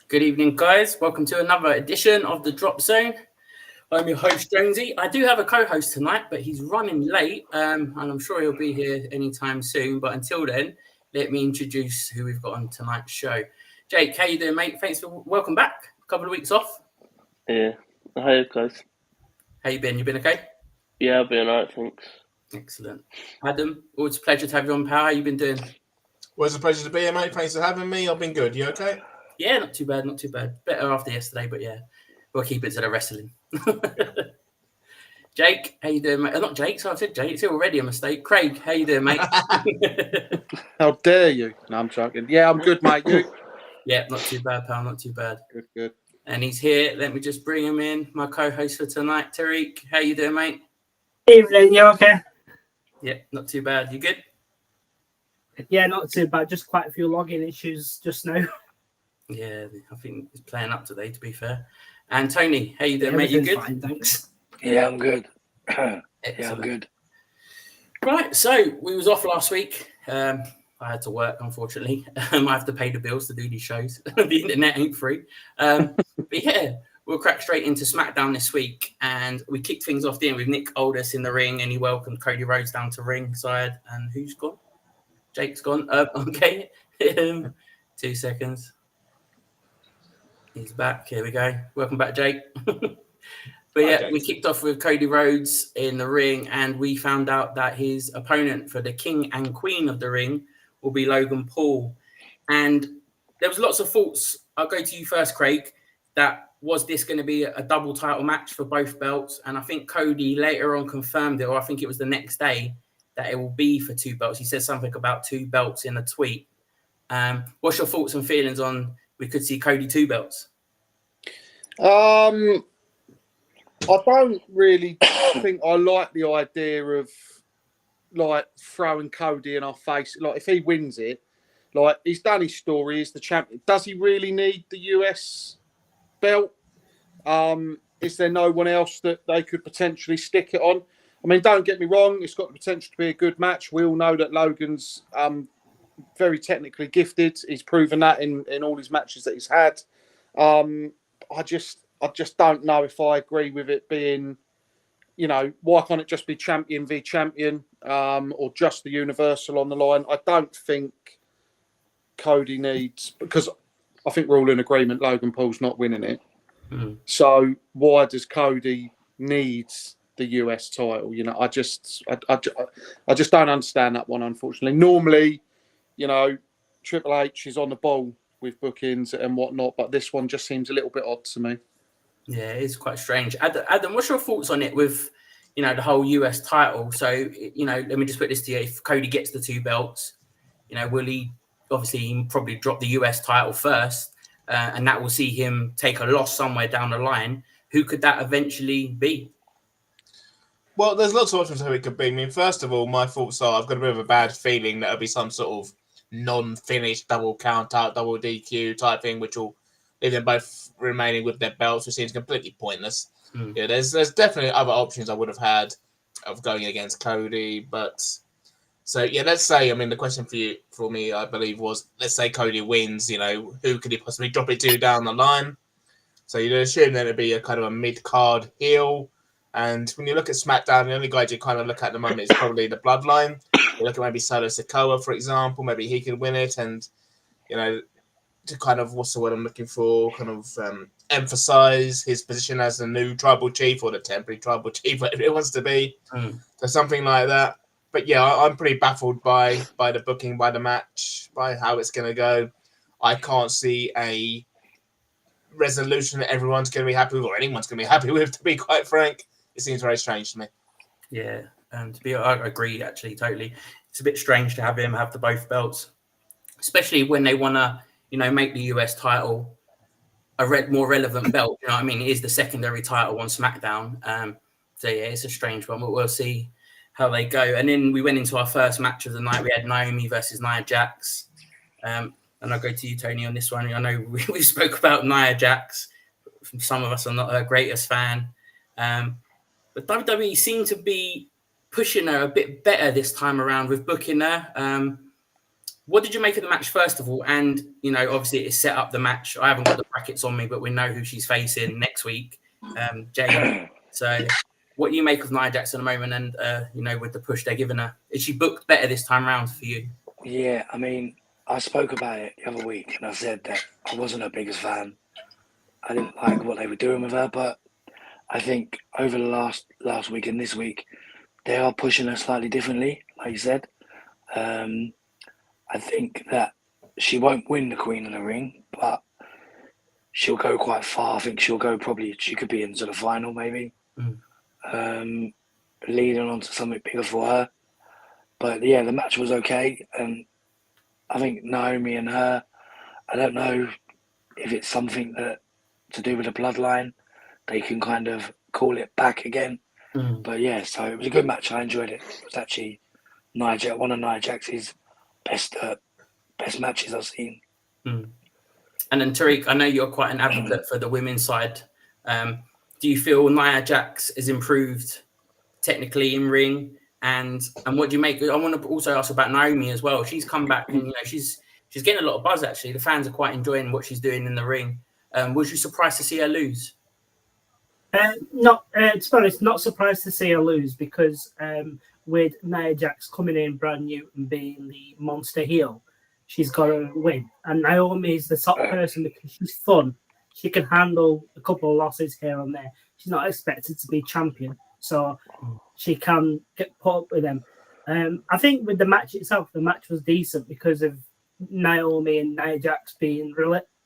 Good evening, guys. Welcome to another edition of the Drop Zone. I'm your host, Jonezy. I do have a co-host tonight, but he's running late, and I'm sure he'll be here anytime soon. But until then, let me introduce who we've got on tonight's show. Jake, how you doing, mate? Thanks for welcome back. A couple of weeks off. Yeah. Hi, guys. How you been? You been okay? Yeah, I've been alright, thanks. Excellent. Adam, always a pleasure to have you on, pal. How you been doing? Well, it's a pleasure to be here, mate. Thanks for having me. I've been good. You okay? Yeah, not too bad, not too bad. Better after yesterday, but yeah, we'll keep it to the wrestling. Jake, how you doing, mate? Not Jake, so I said Jake. It's already a mistake. Craig, how you doing, mate? How dare you? No, I'm joking. Yeah, I'm good, mate. You? Yeah, not too bad, pal. Not too bad. Good. And he's here. Let me just bring him in. My co-host for tonight, Tariq. How you doing, mate? Evening, you okay? Yeah, not too bad. You good? Yeah, not too bad. Just quite a few login issues just now. Yeah, I think it's playing up today, to be fair. And Tony, how you doing, mate? You good? Fine, thanks. Yeah, I'm good. Excellent. Yeah, I'm good. Right, so we was off last week. I had to work, unfortunately. I have to pay the bills to do these shows. The internet ain't free. But yeah, we'll crack straight into Smackdown this week. And we kicked things off then with Nick Aldis in the ring, and he welcomed Cody Rhodes down to ringside. And who's gone? Jake's gone. Okay. 2 seconds. He's back. Here we go. Welcome back, Jake. But yeah, we kicked off with Cody Rhodes in the ring, and we found out that his opponent for the king and queen of the ring will be Logan Paul. And there was lots of thoughts. I'll go to you first, Craig. That was this going to be a double title match for both belts? And I think Cody later on confirmed it, or I think it was the next day, that it will be for 2 belts. He said something about 2 belts in a tweet. What's your thoughts and feelings on we could see Cody 2 belts? I don't really think I like the idea of like throwing Cody in our face. Like if he wins it, like he's done his story, he's the champion. Does he really need the US belt? Is there no one else that they could potentially stick it on? I mean, don't get me wrong, it's got the potential to be a good match. We all know that Logan's very technically gifted. He's proven that in all his matches that he's had. I just don't know if I agree with it being, you know, why can't it just be champion v champion or just the Universal on the line? I don't think Cody needs, because I think we're all in agreement Logan Paul's not winning it. Mm. So why does Cody need the US title? You know, I just don't understand that one, unfortunately. Normally, you know, Triple H is on the ball with bookings and whatnot, but this one just seems a little bit odd to me. Yeah, it is quite strange. Adam, what's your thoughts on it with, you know, the whole US title? So, you know, let me just put this to you. If Cody gets the 2 belts, you know, will he obviously probably drop the US title first, and that will see him take a loss somewhere down the line. Who could that eventually be? Well, there's lots of options how it could be. I mean, first of all, my thoughts are I've got a bit of a bad feeling that it'll be some sort of non-finished double count out, double DQ type thing, which will leave them both remaining with their belts, which seems completely pointless. Yeah, there's definitely other options I would have had of going against Cody, but so yeah, let's say, I mean, the question for me, I believe was, let's say Cody wins, you know, who could he possibly drop it to down the line? So you'd assume that it'd be a kind of a mid-card heel. And when you look at Smackdown, the only guys you kind of look at the moment is probably the Bloodline. You look at maybe Solo Sikoa, for example. Maybe he could win it, and you know, to kind of, what's the word I'm looking for? Kind of emphasize his position as the new tribal chief or the temporary tribal chief, whatever it wants to be. So something like that. But yeah, I'm pretty baffled by the booking, by the match, by how it's going to go. I can't see a resolution that everyone's going to be happy with, or anyone's going to be happy with, to be quite frank. It seems very strange to me. Yeah, I agree, actually, totally. It's a bit strange to have him have the both belts, especially when they want to, make the US title a more relevant belt. You know what I mean? It is the secondary title on Smackdown. So yeah, it's a strange one, but we'll see how they go. And then we went into our first match of the night. We had Naomi versus Nia Jax. And I'll go to you, Tony, on this one. I know we spoke about Nia Jax. Some of us are not her greatest fan. But WWE seemed to be pushing her a bit better this time around with booking her. What did you make of the match, first of all? And, obviously it set up the match. I haven't got the brackets on me, but we know who she's facing next week, Jade. So what do you make of Nia Jax at the moment and, with the push they're giving her? Is she booked better this time around for you? Yeah, I mean, I spoke about it the other week and I said that I wasn't her biggest fan. I didn't like what they were doing with her, but I think over the last week and this week, they are pushing her slightly differently, like you said. I think that she won't win the Queen of the Ring, but she'll go quite far. I think she could be into the final maybe, leading on to something bigger for her. But yeah, the match was okay. And I think Naomi and her, I don't know if it's something that to do with the bloodline, they can kind of call it back again. But yeah, so it was a good match. I enjoyed it. It was actually one of Nia Jax's best matches I've seen. And then Tariq, I know you're quite an advocate for the women's side. Do you feel Nia Jax has improved technically in ring? And what do you make? I want to also ask about Naomi as well. She's come back and she's getting a lot of buzz actually. The fans are quite enjoying what she's doing in the ring. Was you surprised to see her lose? To be honest, not surprised to see her lose because with Nia Jax coming in brand new and being the monster heel, she's got to win. And Naomi is the top person because she's fun. She can handle a couple of losses here and there. She's not expected to be champion, so she can get put up with them. I think with the match itself, the match was decent because of Naomi and Nia Jax being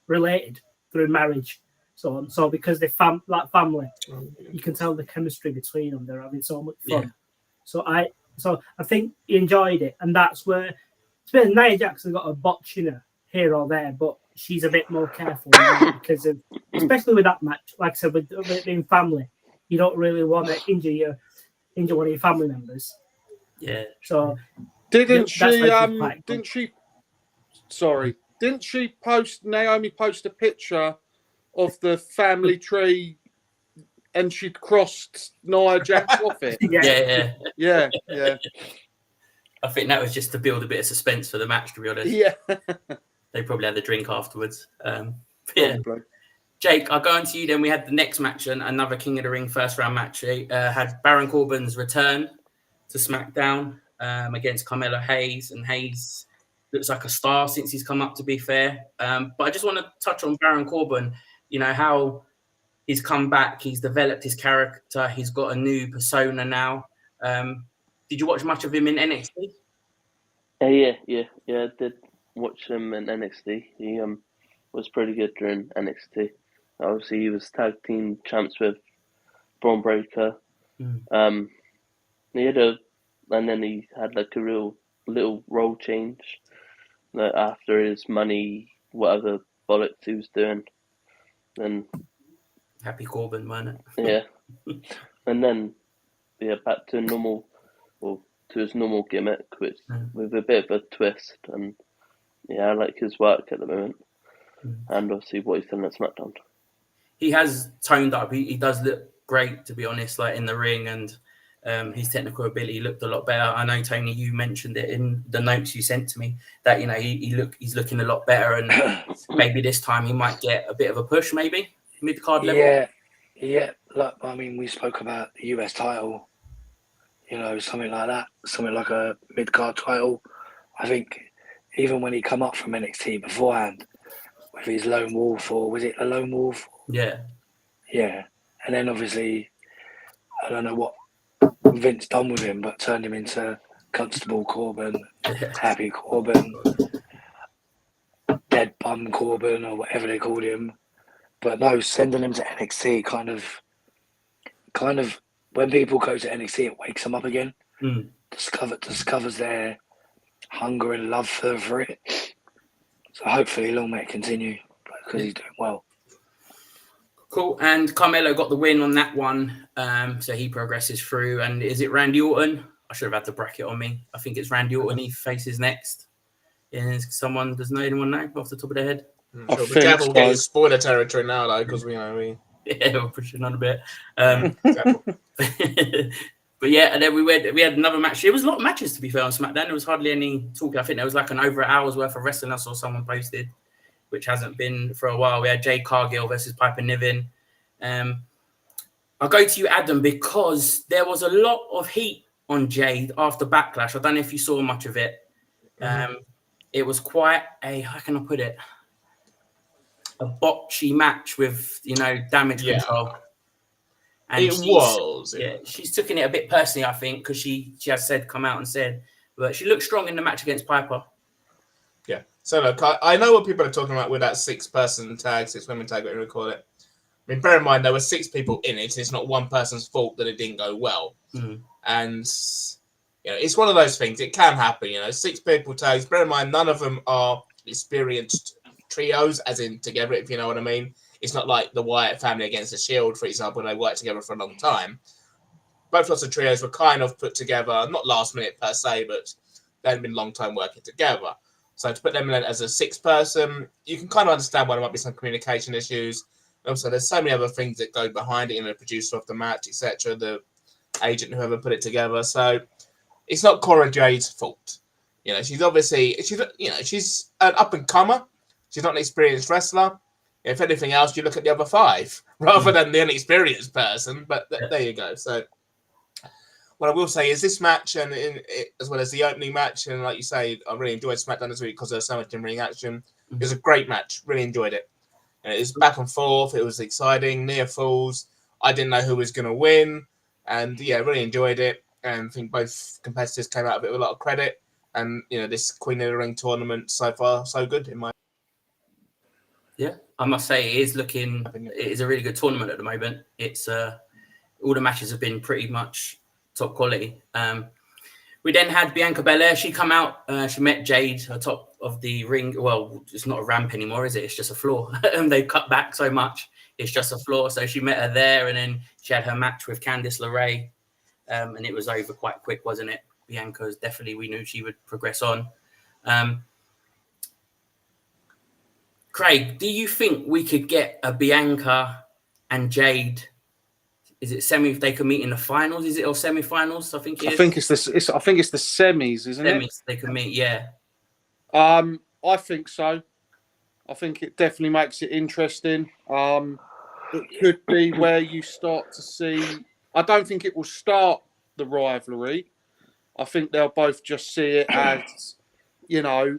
related through marriage. So because they're family, you can tell the chemistry between them. They're having so much fun. Yeah. So I think he enjoyed it, and that's where Nia Jax has got a botch in her here or there, but she's a bit more careful because of, especially with that match. Like I said, with it being family, you don't really want to injure one of your family members. Yeah. So didn't she Naomi post a picture of the family tree and she'd crossed Nia Jax off it? Yeah. I think that was just to build a bit of suspense for the match, to be honest. Yeah. They probably had a drink afterwards. Yeah. Jake, I'll go on to you then. We had the next match, another King of the Ring first round match. Had Baron Corbin's return to SmackDown against Carmelo Hayes, and Hayes looks like a star since he's come up, to be fair. But I just want to touch on Baron Corbin, how he's come back, he's developed his character, he's got a new persona now. Did you watch much of him in NXT? Yeah, I did watch him in NXT. He was pretty good during NXT. Obviously, he was tag team champs with Braun Breaker. And then he had like a real little role change after his money, whatever bollocks he was doing. And Happy Corbin, wasn't it? Yeah. And then back to normal, or to his normal gimmick, which with a bit of a twist. And I like his work at the moment, and obviously what he's done at SmackDown. He has toned up. He does look great, to be honest, like in the ring, and his technical ability looked a lot better. I know, Tony, you mentioned it in the notes you sent to me that he's looking a lot better, and maybe this time he might get a bit of a push, maybe mid-card level. Yeah. Look, I mean, we spoke about the US title, something like that, something like a mid-card title. I think even when he come up from NXT beforehand with his Lone Wolf, or was it a Lone Wolf? Yeah. And then obviously, I don't know what Vince done with him, but turned him into Constable Corbin, Happy Corbin, Dead Bum Corbin, or whatever they called him. But no, sending him to NXT kind of when people go to NXT, it wakes them up again. Discovers their hunger and love for it. So hopefully long may it continue because he's doing well. Cool. And Carmelo got the win on that one. So he progresses through. And is it Randy Orton? I should have had the bracket on me. I think it's Randy Orton he faces next. Does anyone know off the top of their head? Sure. Be careful getting spoiler territory now, though, because we we're pushing on a bit. Careful. But yeah, and then we had another match. It was a lot of matches, to be fair, on SmackDown. There was hardly any talk. I think there was like over an hour's worth of wrestling I saw someone posted, which hasn't been for a while. We had Jade Cargill versus Piper Niven. I'll go to you, Adam, because there was a lot of heat on Jade after Backlash. I don't know if you saw much of it. It was quite how can I put it? A botchy match with, damage control. And she's taken it a bit personally, I think, because she has come out and said, but she looked strong in the match against Piper. Yeah. So look, I know what people are talking about with that 6-person tag, 6-women tag, whatever you call it. I mean, bear in mind there were 6 people in it. It's not one person's fault that it didn't go well. And it's one of those things. It can happen. 6 people tags. Bear in mind, none of them are experienced trios, as in together, if you know what I mean. It's not like the Wyatt family against the Shield, for example. They worked together for a long time. Both lots of trios were kind of put together, not last minute per se, but they hadn't been a long time working together. So to put them in as a 6-person, you can kind of understand why there might be some communication issues. Also, there's so many other things that go behind it, the producer of the match, etc., the agent, whoever put it together. So it's not Cora Jade's fault. She's obviously, she's an up-and-comer. She's not an experienced wrestler. If anything else, you look at the other 5 rather than the inexperienced person. But there you go. So what I will say is this match, and as well as the opening match, and like you say, I really enjoyed SmackDown this week because there was so much in-ring action. It was a great match. Really enjoyed it. And it was back and forth. It was exciting. Near falls. I didn't know who was going to win. And yeah, really enjoyed it. And I think both competitors came out of it with a lot of credit. And, this Queen of the Ring tournament so far, so good in my. Yeah, I must say it is a really good tournament at the moment. It's all the matches have been pretty much top quality. We then had Bianca Belair. She come out. She met Jade atop of the ring. Well, it's not a ramp anymore, is it? It's just a floor. They've cut back so much. It's just a floor. So she met her there, and then she had her match with Candice LeRae, and it was over quite quick, wasn't it? Bianca's definitely, we knew she would progress on. Craig, do you think we could get a Bianca and Jade? Is it semi? If they could meet in the finals, is it, or semi-finals? I think it is. I think it's the semis, isn't it? Semis. They could meet, yeah. I think so. I think it definitely makes it interesting. It could be where you start to see. I don't think it will start the rivalry. I think they'll both just see it as,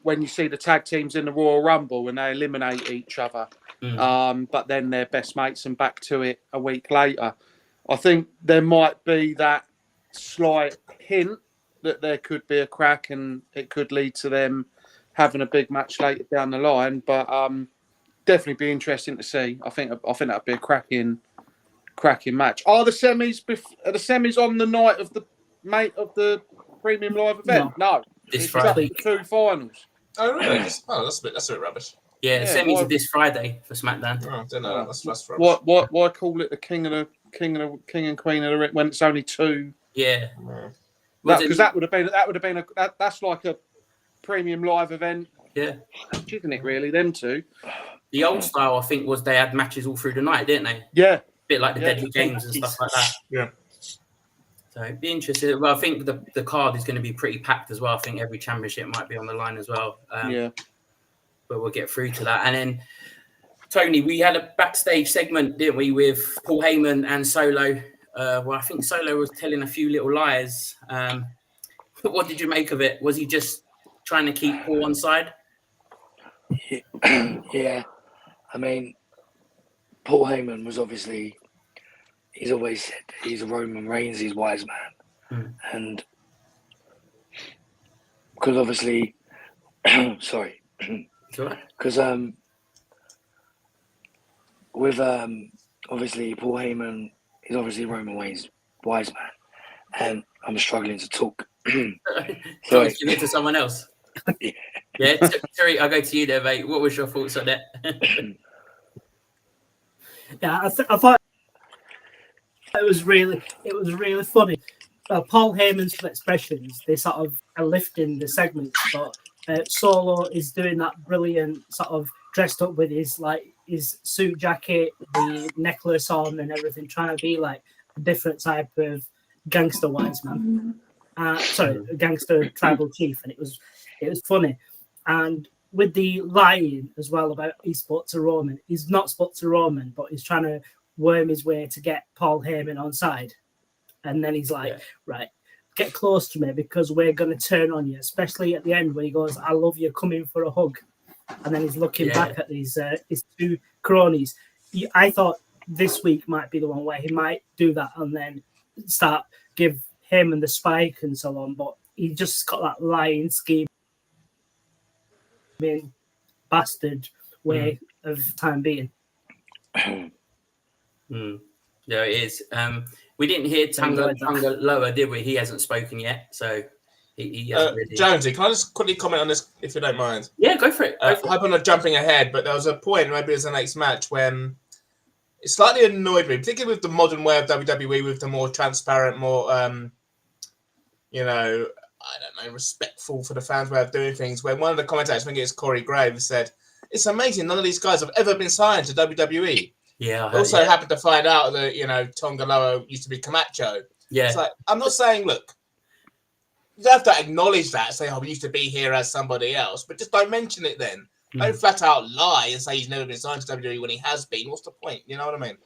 when you see the tag teams in the Royal Rumble and they eliminate each other. But then they're best mates and back to it a week later. I think there might be that slight hint that there could be a crack and it could lead to them having a big match later down the line. But definitely be interesting to see. I think that'd be a cracking match. Are the semis on the night of the premium live event? No. This Friday. Just the 2 finals. Oh really? Oh, that's a bit rubbish. Yeah, semis are this Friday for SmackDown. Oh, I don't know. That's rubbish. Why call it the King and Queen of the Ring when it's only 2? Yeah. Because that would have been that's like a premium live event. Yeah. Isn't it really? Them 2. The old style, I think, was they had matches all through the night, didn't they? Yeah. A bit like the Deadly Games and stuff like that. Yeah. So it'd be interesting. Well, I think the card is going to be pretty packed as well. I think every championship might be on the line as well. But we'll get through to that. And then, Tony, we had a backstage segment, didn't we, with Paul Heyman and Solo. Well, I think Solo was telling a few little lies. What did you make of it? Was he just trying to keep Paul on side? Yeah. I mean, Paul Heyman was obviously, he's always said he's a Roman Reigns, he's wise man. And because obviously, sorry. Because with obviously Paul Heyman is obviously Roman Reigns' wise man, and I'm struggling to talk. Sorry, give it to someone else. Yeah, Terry, I'll go to you there, mate. What was your thoughts on that? Yeah, I thought it was really funny. Paul Heyman's expressions, they sort of are lifting the segments, but Solo is doing that brilliant sort of dressed up with his suit jacket, the necklace on, and everything, trying to be like a different type of gangster wise man. Gangster tribal chief, and it was funny. And with the lying as well about he spoke to Roman, he's not spoke to Roman, but he's trying to worm his way to get Paul Heyman on side. And then he's like, right, get close to me because we're going to turn on you, especially at the end where he goes, I love you, come in for a hug. And then he's looking back at his two cronies. I thought this week might be the one where he might do that and then give him and the spike and so on. But he just got that lying, scheming bastard way of time being. Yeah, it is. We didn't hear Tonga Lower, did we? He hasn't spoken yet, so he hasn't really... Jonesy, can I just quickly comment on this, if you don't mind? Yeah, go for it. I hope I'm not jumping ahead, but there was a point, maybe it was the next match, when it slightly annoyed me, particularly with the modern way of WWE, with the more transparent, more, respectful for the fans way of doing things, when one of the commentators, I think it's Corey Graves, said, it's amazing none of these guys have ever been signed to WWE. Yeah. I happened to find out that, Tonga Loa used to be Camacho. Yeah. It's like, I'm not saying, look, you have to acknowledge that, say, we used to be here as somebody else, but just don't mention it then. Don't flat out lie and say he's never been signed to WWE when he has been. What's the point? You know what I mean?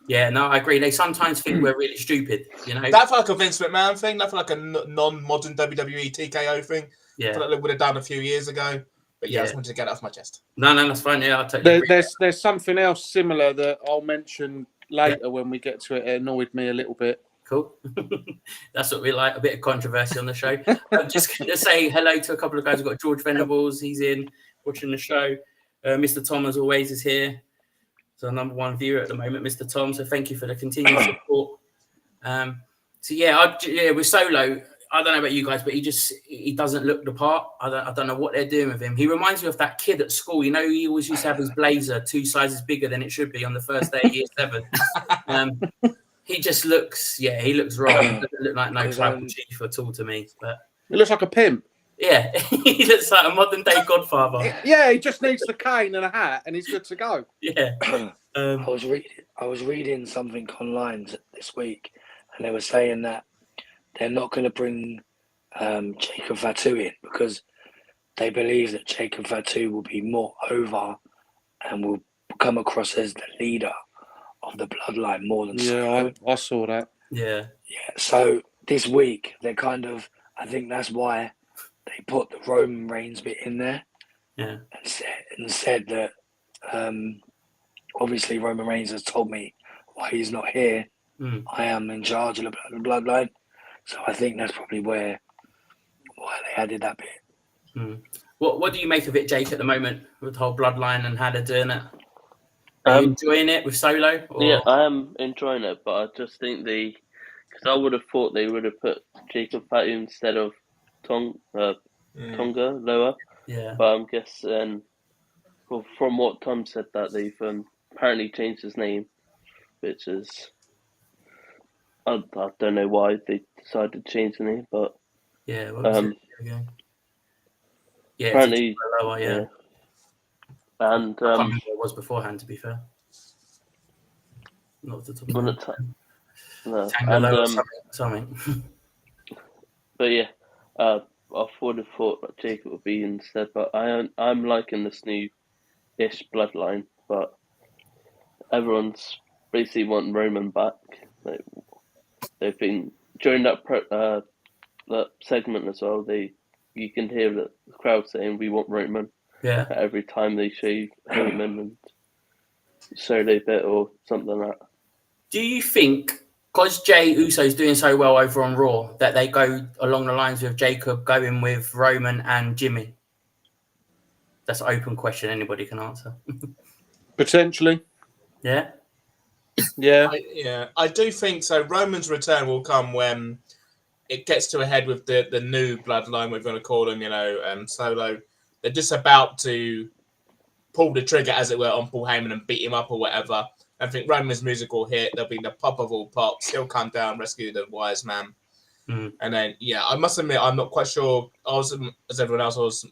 Yeah, no, I agree. They sometimes think we're really stupid, That felt like a Vince McMahon thing. That felt like a non-modern WWE TKO thing. Yeah. I feel like they would have done a few years ago. But I just wanted to get it off my chest. No, that's fine. Yeah, I'll totally agree. There's something else similar that I'll mention later when we get to it. It annoyed me a little bit. Cool. That's what we like, a bit of controversy on the show. I'm just going to say hello to a couple of guys. We've got George Venables. He's in watching the show. Mr. Tom, as always, is here. So number one viewer at the moment, Mr. Tom. So thank you for the continued support. With Solo, I don't know about you guys, but he doesn't look the part. I don't know what they're doing with him. He reminds me of that kid at school. He always used to have his blazer 2 sizes bigger than it should be on the first day of year 7. He just looks, he looks wrong. He doesn't look like no tribal chief at all to me. But he looks like a pimp. Yeah, he looks like a modern day Godfather. Yeah, he just needs the cane and a hat, and he's good to go. Yeah. I was reading something online this week, and they were saying that they're not going to bring Jacob Fatu in because they believe that Jacob Fatu will be more over and will come across as the leader of the bloodline more than Solo. I saw that. Yeah. So this week I think that's why they put the Roman Reigns bit in there. Yeah. And said that obviously Roman Reigns has told me why he's not here. I am in charge of the bloodline. So I think that's probably why they added that bit. What do you make of it, Jake, at the moment with the whole bloodline and how they're doing it? Are you enjoying it with Solo? Or? Yeah, I am enjoying it, but I just think because I would have thought they would have put Jacob Fatu instead of Tonga Loa. Yeah. But I'm guessing, from what Tom said, that they've apparently changed his name, which is, I don't know why they decided to change the name, but yeah, what was it? Yeah, apparently, Loa, yeah. And I can't remember what it was beforehand, to be fair. Not the top of something. But yeah, I would have thought that Jacob would be instead, but I'm liking this new-ish bloodline, but everyone's basically wanting Roman back. They've been during that segment as well. You can hear the crowd saying we want Roman. Yeah. Every time they show Roman and Solo bit or something like that. Do you think, because Jey Uso's doing so well over on Raw, that they go along the lines with Jacob going with Roman and Jimmy? That's an open question. Anybody can answer. Potentially. Yeah. I do think so. Roman's return will come when it gets to a head with the new bloodline, we're going to call them, Solo. They're just about to pull the trigger, as it were, on Paul Heyman and beat him up or whatever. I think Roman's music will hit. There'll be the pop of all pops. He'll come down, rescue the wise man. And then, I must admit, I'm not quite sure. As everyone else, I was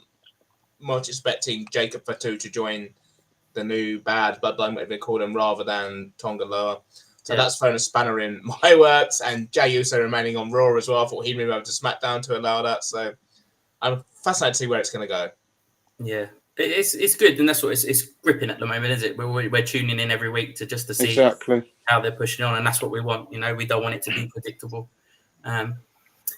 much expecting Jacob Fatu to join the new bad bloodline, whatever they call them, rather than Tonga Loa. So that's thrown a spanner in my works. And Jey Uso remaining on Raw as well. I thought he'd move over to SmackDown to allow that. So I'm fascinated to see where it's going to go. Yeah. It's good, and that's what it's gripping at the moment, is it? We're tuning in every week to see how they're pushing on, and that's what we want. We don't want it to be predictable.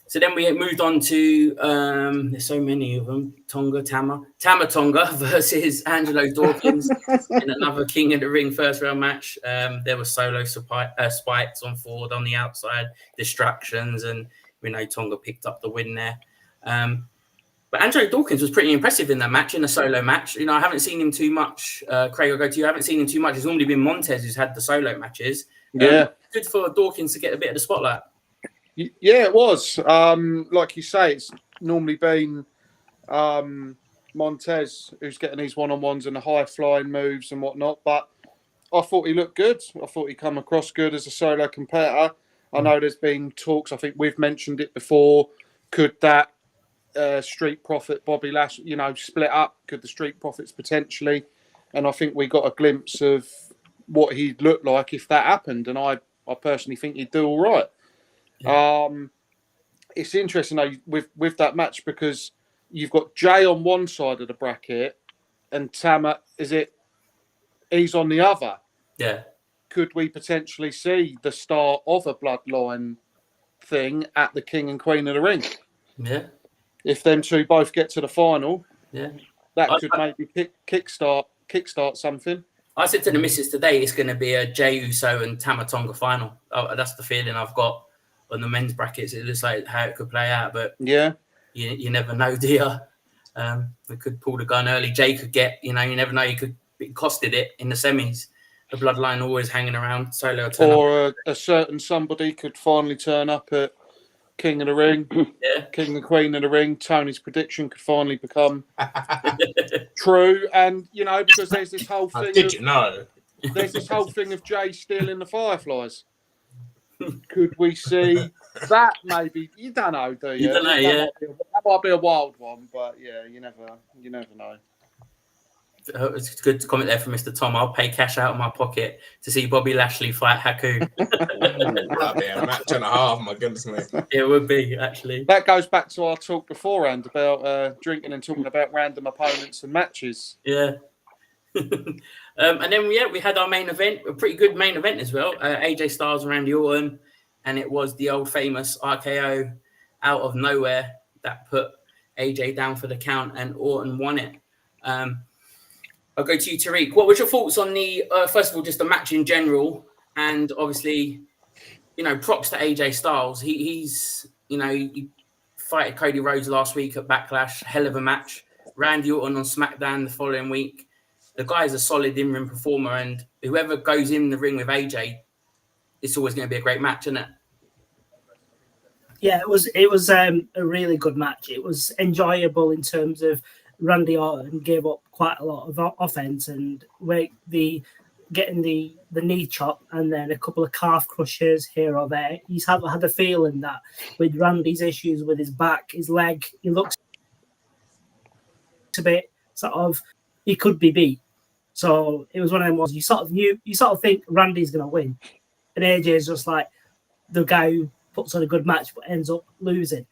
So then we moved on to there's so many of them. Tama Tonga versus Angelo Dawkins in another King of the Ring first round match. There were solo spikes on Ford on the outside, distractions, and we know Tonga picked up the win there. But Angelo Dawkins was pretty impressive in that match, in a solo match. I haven't seen him too much. Craig, I'll go to you. I haven't seen him too much. It's normally been Montez who's had the solo matches. Good for Dawkins to get a bit of the spotlight. Yeah, it was. Like you say, it's normally been Montez who's getting these one-on-ones and the high-flying moves and whatnot. But I thought he looked good. I thought he come across good as a solo competitor. I know there's been talks. I think we've mentioned it before. Could that Street Profit, Bobby Lash, split up? Could the Street Profits potentially? And I think we got a glimpse of what he'd look like if that happened. And I personally think he'd do all right. Yeah. It's interesting though with that match because you've got Jay on one side of the bracket and Tama, he's on the other. Yeah. Could we potentially see the start of a bloodline thing at the King and Queen of the Ring? Yeah. If them two both get to the final, that could maybe kickstart something. I said to the missus today, it's going to be a Jey Uso and Tama Tonga final. That's the feeling I've got on the men's brackets. It looks like how it could play out, but you never know, do you? We could pull the gun early. Jay could get, you never know. He could be costed it in the semis. The bloodline always hanging around. Solo or a certain somebody could finally turn up at King of the Ring, King and Queen of the Ring. Tony's prediction could finally become true, and because there's this whole thing. There's this whole thing of Jay stealing the Fireflies. Could we see that? Maybe you don't know, do you? You don't know, that might be a wild one, but you never know. It's a good comment there from Mr. Tom. I'll pay cash out of my pocket to see Bobby Lashley fight Haku. That'd be a match and a half, my goodness me. It would be, actually. That goes back to our talk beforehand about drinking and talking about random opponents and matches. Yeah. And then we had our main event, a pretty good main event as well. AJ Styles and Randy Orton, and it was the old famous RKO out of nowhere that put AJ down for the count, and Orton won it. I'll go to you, Tariq. What was your thoughts on the first of all, just the match in general, and obviously, props to AJ Styles. He's he fighted Cody Rhodes last week at Backlash, hell of a match. Randy Orton on SmackDown the following week. The guy's a solid in-ring performer, and whoever goes in the ring with AJ, it's always going to be a great match, isn't it? Yeah, it was a really good match. It was enjoyable in terms of Randy Orton gave up quite a lot of offense, and getting the knee chop and then a couple of calf crushes here or there. He's had a feeling that with Randy's issues with his back, his leg, he looks a bit sort of, he could be beat. So it was one of them ones you sort of think Randy's going to win, and AJ's just like the guy who puts on a good match but ends up losing.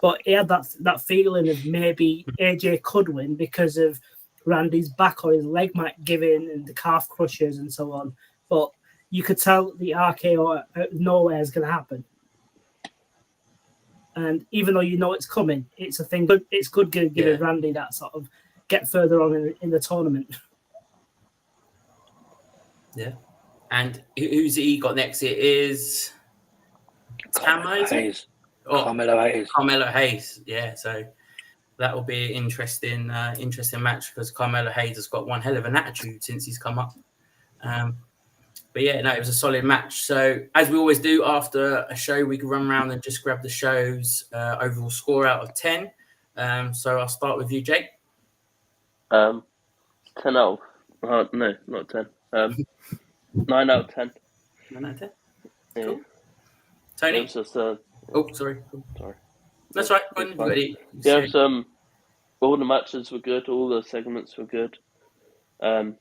But he had that feeling of maybe AJ could win because of Randy's back or his leg might give in and the calf crushes and so on. But you could tell the RKO out of nowhere is going to happen. And even though it's coming, it's a thing. But it's good giving Randy that sort of get further on in the tournament. Yeah. And who's he got next? It is Carmelo Hayes. Carmelo Hayes. Yeah. So that will be an interesting match because Carmelo Hayes has got one hell of an attitude since he's come up. But yeah, no, it was a solid match. So as we always do after a show, we can run around and just grab the show's overall score out of 10. So I'll start with you, Jake. 10 out of... no, not 10. 9 out of 10. 9 out of 10. Yeah. Cool. Tony? It was just, Oh, sorry. sorry. That's right. It's fine. Yeah, it was, all the matches were good. All the segments were good. And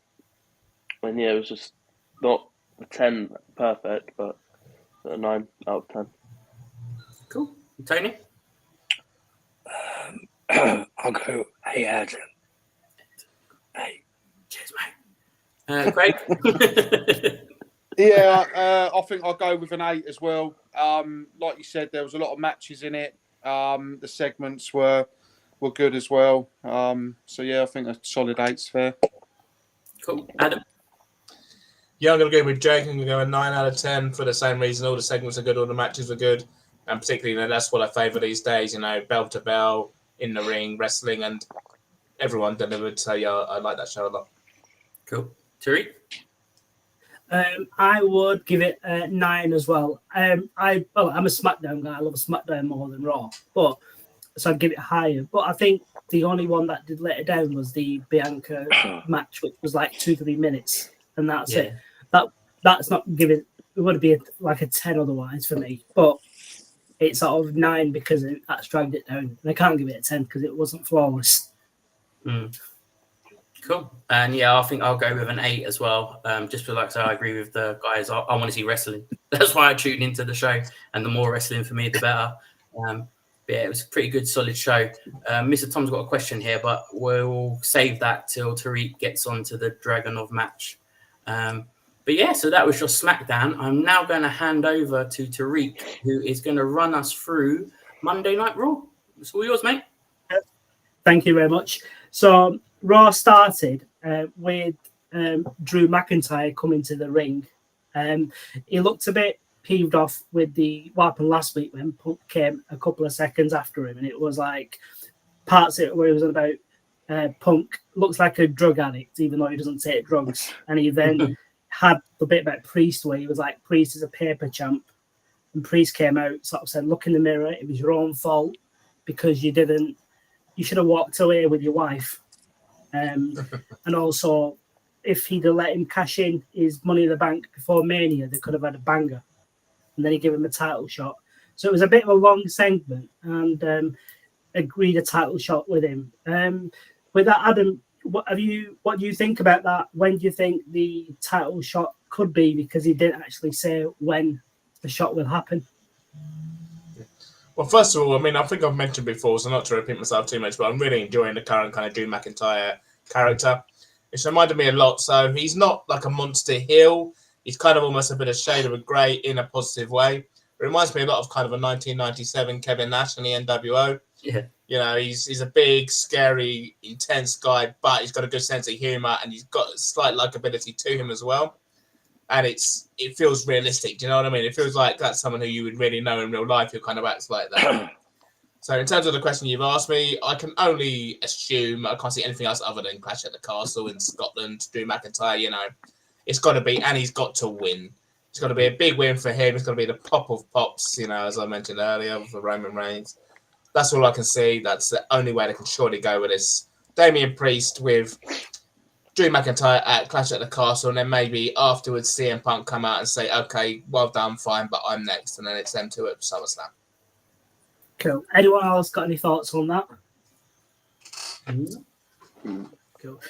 yeah, it was just not a 10 perfect, but a 9 out of 10. Cool. Tony? I'll go 8 out of 10. 8. Cheers, mate. Craig? Yeah, I think I'll go with an 8 as well. Like you said, there was a lot of matches in it. The segments were good as well. So yeah, I think a solid 8's fair. Cool. Adam? Yeah, I'm going to go with Jake. I'm going to go a 9 out of 10 for the same reason. All the segments are good, all the matches are good. And particularly, that's what I favour these days, bell to bell, in the ring, wrestling, and everyone delivered. So yeah, I like that show a lot. Cool. Tariq? I would give it a 9 as well. I'm a SmackDown guy. I love SmackDown more than Raw, so I'd give it higher. But I think the only one that did let it down was the Bianca match, which was like 2-3 minutes, and that's it. That's not giving. It would be like a 10 otherwise for me, but it's sort of 9 because that's dragged it down. And I can't give it a 10 because it wasn't flawless. Cool. And yeah, I think I'll go with an 8 as well. Just for like, so I agree with the guys. I want to see wrestling. That's why I tuned into the show. And the more wrestling for me, the better. But yeah, it was a pretty good, solid show. Mr. Tom's got a question here, but we'll save that till Tariq gets onto the Dragunov match. But yeah, so that was your SmackDown. I'm now going to hand over to Tariq, who is going to run us through Monday Night Raw. It's all yours, mate. Thank you very much. So Raw started with Drew McIntyre coming to the ring. He looked a bit peeved off with what happened last week when Punk came a couple of seconds after him, and it was like parts of it where it was about Punk looks like a drug addict, even though he doesn't take drugs. And he then had the bit about Priest where he was like, Priest is a paper champ. And Priest came out, sort of said, look in the mirror, it was your own fault because you should have walked away with your wife. And also, if he'd have let him cash in his Money in the Bank before Mania, they could have had a banger. And then he gave him a title shot. So it was a bit of a long segment and agreed a title shot with him. With that, Adam, what do you think about that? When do you think the title shot could be? Because he didn't actually say when the shot will happen. Well, first of all, I think I've mentioned before, so not to repeat myself too much, but I'm really enjoying the current kind of Drew McIntyre character. It's reminded me a lot. So he's not like a monster heel. He's kind of almost a bit of shade of a grey in a positive way. It reminds me a lot of kind of a 1997 Kevin Nash in the NWO. Yeah. He's a big, scary, intense guy, but he's got a good sense of humour and he's got a slight likability to him as well. And it feels realistic. Do you know what I mean? It feels like that's someone who you would really know in real life who kind of acts like that. So in terms of the question you've asked me, I can only assume, I can't see anything else other than Clash at the Castle in Scotland, Drew McIntyre, it's got to be, and he's got to win. It's got to be a big win for him. It's got to be the pop of pops, as I mentioned earlier, for Roman Reigns. That's all I can see. That's the only way they can surely go with this. Damian Priest with Drew McIntyre at Clash at the Castle, and then maybe afterwards CM Punk come out and say, okay, well done, fine, but I'm next. And then it's them two at SummerSlam. Cool. Anyone else got any thoughts on that? Cool.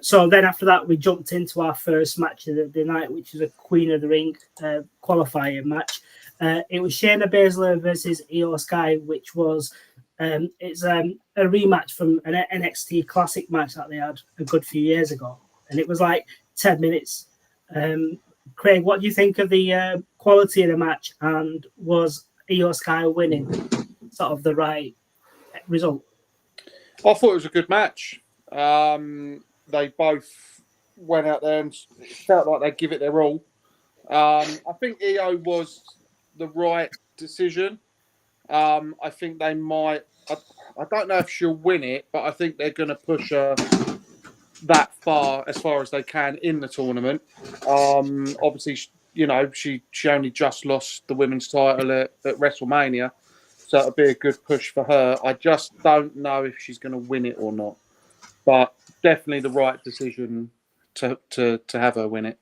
So then after that, we jumped into our first match of the night, which is a Queen of the Ring qualifier match. It was Shayna Baszler versus Io Sky, which was it's a rematch from an NXT Classic match that they had a good few years ago, and it was like 10 minutes. Craig, what do you think of the quality of the match, and was Io Sky winning sort of the right result? I thought it was a good match. They both went out there and it felt like they'd give it their all. I think Io was the right decision. I think they might. I don't know if she'll win it, but I think they're going to push her that far as they can in the tournament. Obviously, she only just lost the women's title at WrestleMania, so it'll be a good push for her. I just don't know if she's going to win it or not, but definitely the right decision to have her win it.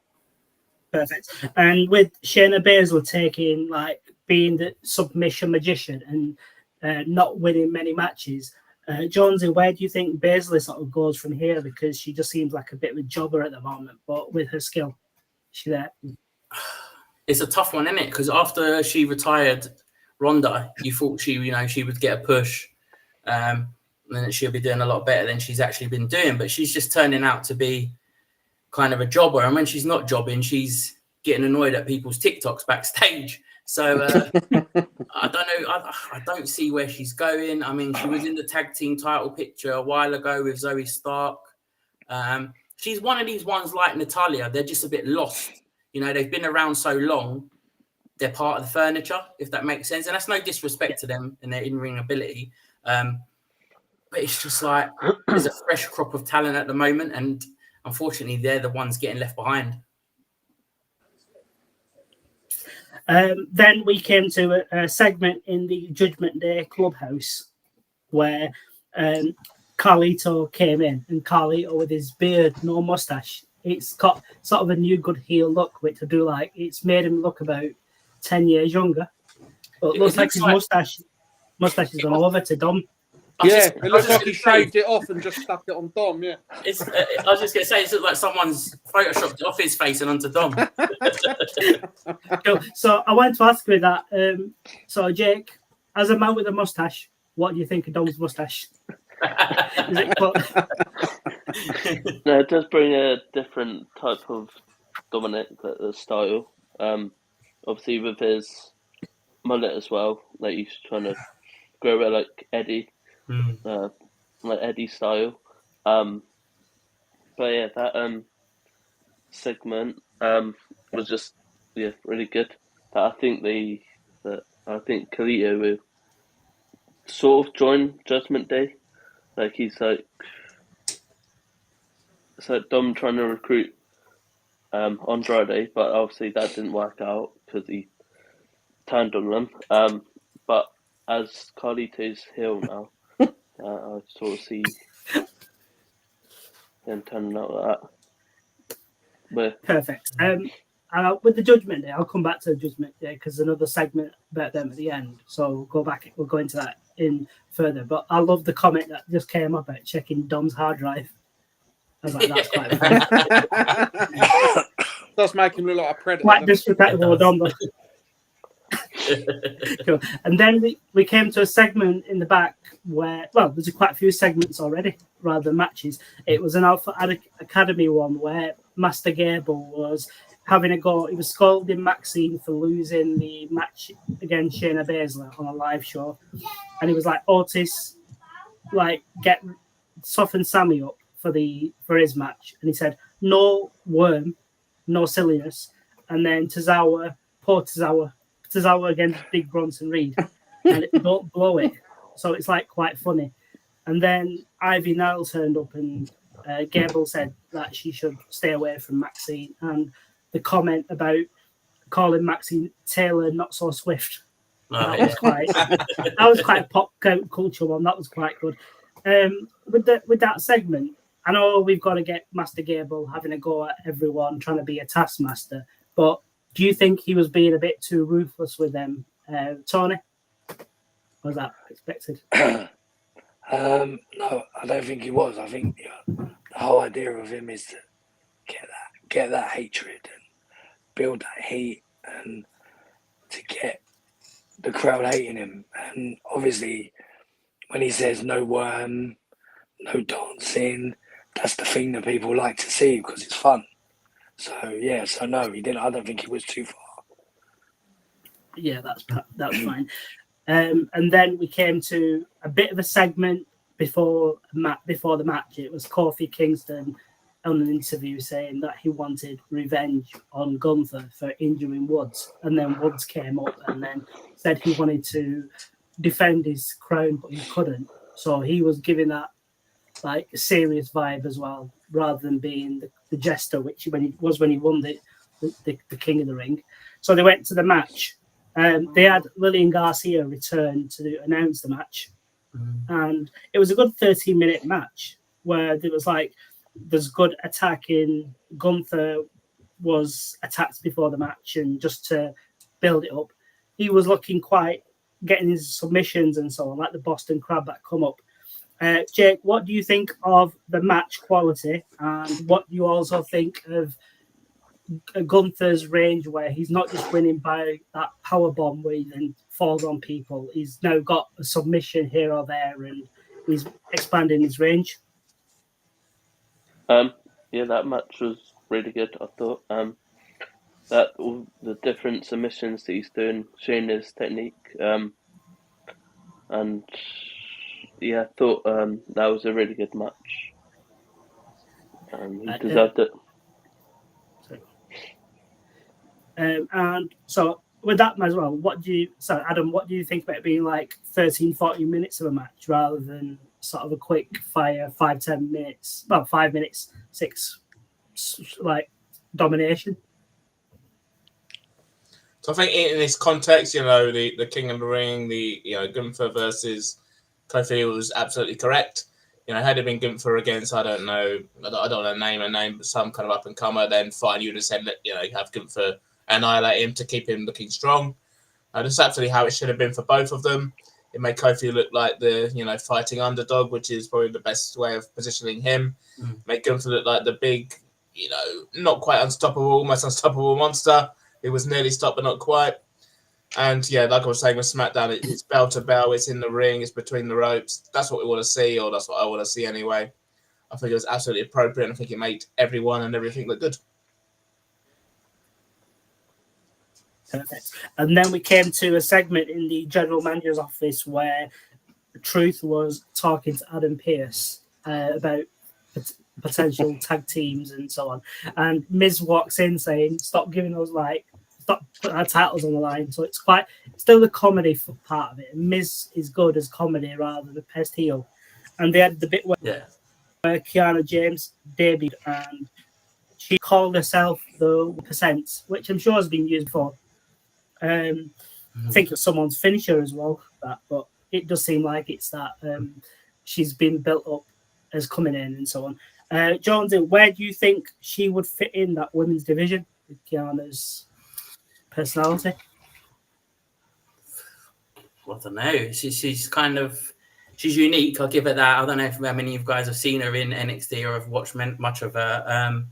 Perfect. And with Shayna Baszler taking, like, being the submission magician and not winning many matches, Jonesy, where do you think Baszler sort of goes from here? Because she just seems like a bit of a jobber at the moment, but with her skill, she there. It's a tough one, isn't it? Because after she retired Ronda, you thought she would get a push, and then she'll be doing a lot better than she's actually been doing. But she's just turning out to be kind of a jobber, and when she's not jobbing, she's getting annoyed at people's TikToks backstage. So I don't know. I don't see where she's going. I mean, she was in the tag team title picture a while ago with Zoe Stark. She's one of these ones like Natalya. They're just a bit lost. They've been around so long. They're part of the furniture, if that makes sense. And that's no disrespect to them and their in-ring ability. But it's just like there's a fresh crop of talent at the moment, and unfortunately, they're the ones getting left behind. Then we came to a segment in the Judgment Day Clubhouse where Carlito came in, and Carlito with his beard, no mustache. It's got sort of a new good heel look, which I do like. It's made him look about 10 years younger. But it looks like his mustache has gone over to Dom. It looks like he shaved it off and just stuck it on Dom, yeah. I was just going to say, it looks like someone's photoshopped it off his face and onto Dom. Cool. So I wanted to ask you that. So, Jake, as a man with a mustache, what do you think of Dom's mustache? Is it cool? No, it does bring a different type of Dominic style. Obviously, with his mullet as well, like he's trying to grow it like Eddie. Like Eddie style. But yeah, that segment was just really good. But I think Carlito will sort of join Judgment Day. Like he's like, it's like Dom trying to recruit Andrade, but obviously that didn't work out because he turned on them. But as Carlito's heel now, I sort of see him turning out like that. But perfect. With the Judgment Day, I'll come back to the Judgment Day because another segment about them at the end. So we'll go into that in further. But I love the comment that just came up about checking Dom's hard drive. I was like, that's quite funny. Does make him look like a predator. Quite disrespectful, Dom. Cool. And then we came to a segment in the back where, well, there's quite a few segments already rather than matches. It was an Alpha Academy one where Master Gable was having a go. He was scolding Maxine for losing the match against Shayna Baszler on a live show. And he was like, Otis, like, soften Sammy up for his match. And he said, no worm, no silliness. And then poor Tozawa against Big Bronson Reed, and don't blow it. So it's like quite funny. And then Ivy Nile turned up, and Gable said that she should stay away from Maxine. And the comment about calling Maxine Taylor not so swift, that was quite a pop culture one. That was quite good. With that segment, I know we've got to get Master Gable having a go at everyone, trying to be a taskmaster, but do you think he was being a bit too ruthless with them, Tony? Was that expected? No, I don't think he was. I think the whole idea of him is to get that hatred and build that heat and to get the crowd hating him. And obviously, when he says no worm, no dancing, that's the thing that people like to see because it's fun. So no, he didn't. I don't think he was too far. Yeah, that's fine. And then we came to a bit of a segment before the match. It was Kofi Kingston on an interview saying that he wanted revenge on Gunther for injuring Woods, and then Woods came up and then said he wanted to defend his crown, but he couldn't. So he was giving that like a serious vibe as well, rather than being the jester, which when he won the King of the Ring. So they went to the match. They had Lillian Garcia return to announce the match, and it was a good 13-minute match where there was like there's good attacking. Gunther was attacked before the match, and just to build it up, he was looking quite getting his submissions and so on, like the Boston Crab that come up. Jake, what do you think of the match quality, and what do you also think of Gunther's range, where he's not just winning by that power bomb where he then falls on people? He's now got a submission here or there, and he's expanding his range. Yeah, that match was really good. I thought that all the different submissions that he's doing, showing his technique, and yeah, I thought that was a really good match. He deserved it. And so with that as well, Adam, what do you think about it being like 13-14 minutes of a match rather than sort of a quick fire 5-10 minutes, well, 5 minutes, 6, like domination? So I think in this context, the King of the Ring, Gunther versus Kofi was absolutely correct. Had it been Gunther against, I don't know, I don't want to name a name, but some kind of up and comer, then fine, you'd have said that, have Gunther annihilate him to keep him looking strong. That's absolutely how it should have been for both of them. It made Kofi look like the, fighting underdog, which is probably the best way of positioning him. Make Gunther look like the big, not quite unstoppable, almost unstoppable monster. It was nearly stopped, but not quite. And yeah, like I was saying with Smackdown, it's bell to bell, it's in the ring, it's between the ropes. That's what we want to see, or that's what I want to see anyway. I think it was absolutely appropriate, and I think it made everyone and everything look good. Perfect. And then we came to a segment in the general manager's office where Truth was talking to Adam Pearce about potential tag teams and so on. And Miz walks in saying, stop putting our titles on the line. So it's quite still the comedy part of it. And Miz is good as comedy rather than a pest heel. And they had the bit where Kiana James debuted and she called herself the %, which I'm sure has been used before. I think it's someone's finisher as well, but it does seem like it's that she's been built up as coming in and so on. Jonesy, where do you think she would fit in that women's division with Kiana's personality? I don't know. She's unique. I'll give her that. I don't know how many of you guys have seen her in NXT or have watched much of her.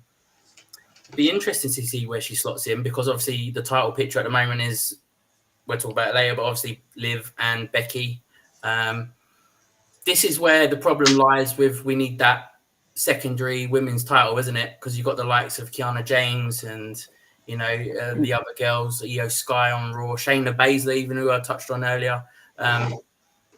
Be interesting to see where she slots in, because obviously the title picture at the moment is, we'll talk about it later, but obviously Liv and Becky. This is where the problem lies with, we need that secondary women's title, isn't it? Because you've got the likes of Kiana James and, the other girls, Io Sky on Raw, Shayna Baszler, even who I touched on earlier.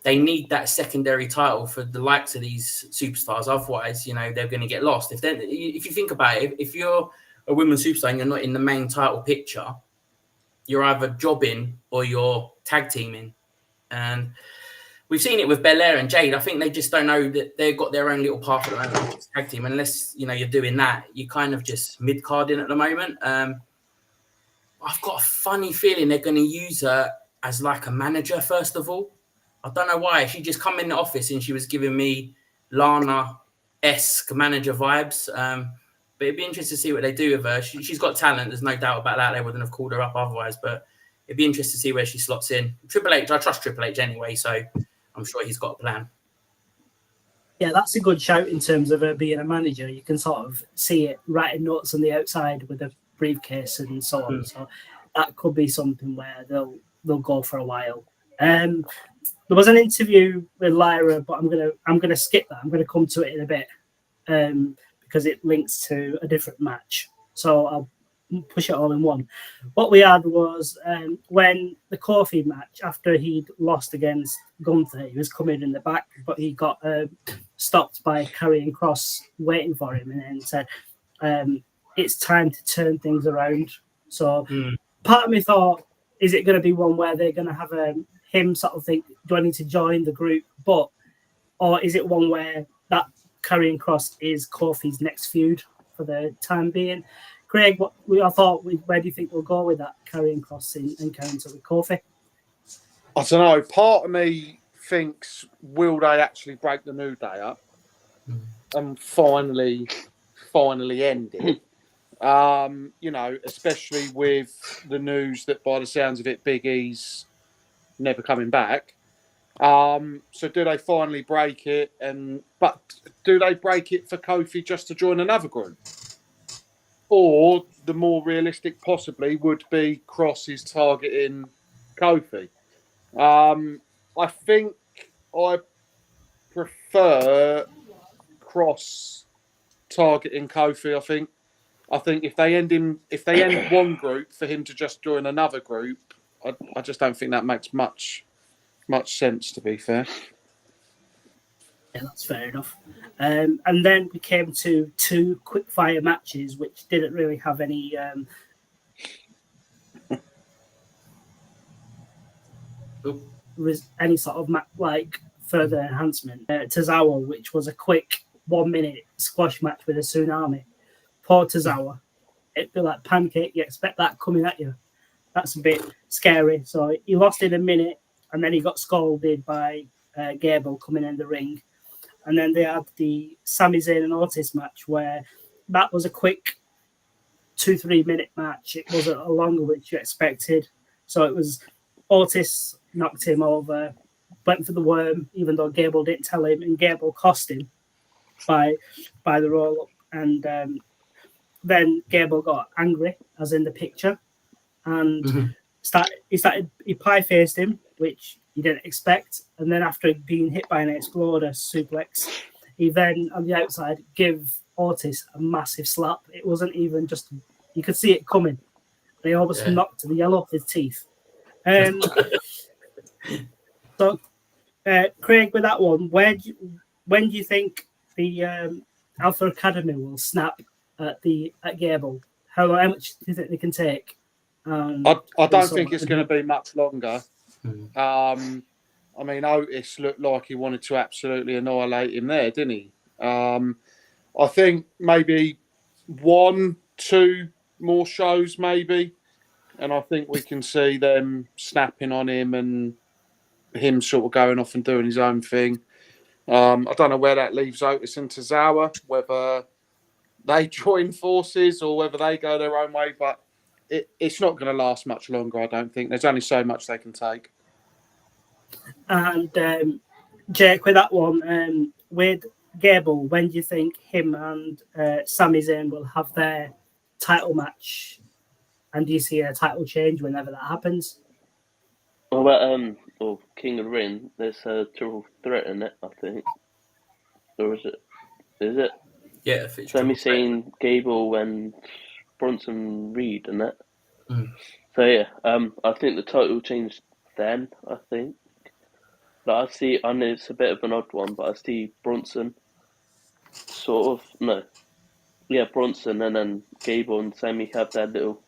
They need that secondary title for the likes of these superstars. Otherwise, they're going to get lost. If you think about it, if you're a women's superstar and you're not in the main title picture, you're either jobbing or you're tag teaming. And we've seen it with Belair and Jade. I think they just don't know that they've got their own little path at the moment, which is tag team. Unless, you're doing that, you're kind of just mid-carding at the moment. I've got a funny feeling they're going to use her as like a manager, first of all. I don't know why. She just come in the office and she was giving me Lana-esque manager vibes. But it'd be interesting to see what they do with her. She's got talent. There's no doubt about that. They wouldn't have called her up otherwise. But it'd be interesting to see where she slots in. Triple H, I trust Triple H anyway, so I'm sure he's got a plan. Yeah, that's a good shout in terms of her being a manager. You can sort of see it writing notes on the outside with a briefcase and so on. So that could be something where they'll go for a while. There was an interview with Lyra, but I'm gonna skip that. I'm gonna come to it in a bit. Because it links to a different match. So I'll push it all in one. What we had was when the Kofi match, after he'd lost against Gunther, he was coming in the back, but he got stopped by Karrion Kross waiting for him and then said, it's time to turn things around. So part of me thought, is it going to be one where they're going to have him sort of think, do I need to join the group? Or is it one where that Karrion Kross is Kofi's next feud for the time being. Craig, where do you think we'll go with that Karrion Kross encounter with Kofi? I don't know. Part of me thinks, will they actually break the New Day up and finally end it? Especially with the news that by the sounds of it, Big E's never coming back. So do they finally break it? But do they break it for Kofi just to join another group? Or the more realistic possibly would be Kross is targeting Kofi. I think I prefer Kross targeting Kofi. I think if they end one group for him to just join another group, I just don't think that makes much sense, to be fair. Yeah, that's fair enough. And then we came to 2 quick-fire matches, which didn't really have any sort of further enhancement. Tozawa, which was a quick 1-minute squash match with a tsunami. Poor Tozawa. It'd be like pancake. You expect that coming at you. That's a bit scary. So he lost in a minute, and then he got scolded by Gable coming in the ring. And then they had the Sami Zayn and Otis match, where that was a quick 2-3 minute match. It wasn't a longer, which you expected. So it was Otis knocked him over, went for the worm, even though Gable didn't tell him, and Gable cost him by the roll up. And then Gable got angry, as in the picture, and he pie faced him, which you didn't expect. And then after being hit by an exploder suplex, he then on the outside gave Otis a massive slap. It wasn't even just, you could see it coming. They almost knocked the yellow off his teeth. So, Craig, with that one, when do you think the Alpha Academy will snap at Gable? How much do you think they can take? I don't think it's going to be much longer. I mean, Otis looked like he wanted to absolutely annihilate him there, didn't he? I think maybe 1-2 more shows, maybe, and I think we can see them snapping on him and him sort of going off and doing his own thing. I don't know where that leaves Otis and Tozawa, whether they join forces or whether they go their own way, but it's not going to last much longer, I don't think. There's only so much they can take. And Jake, with that one, with Gable, when do you think him and Sami Zayn will have their title match? And do you see a title change whenever that happens? What about King of the Ring? There's a triple threat in it, I think. Or is it? Is it? Yeah, Sami Zayn, Gable, and Bronson Reed in it. Mm. So yeah, I think the title changed then. I think. But I know it's a bit of an odd one, but I see Bronson Bronson and then Gable and Sami have their little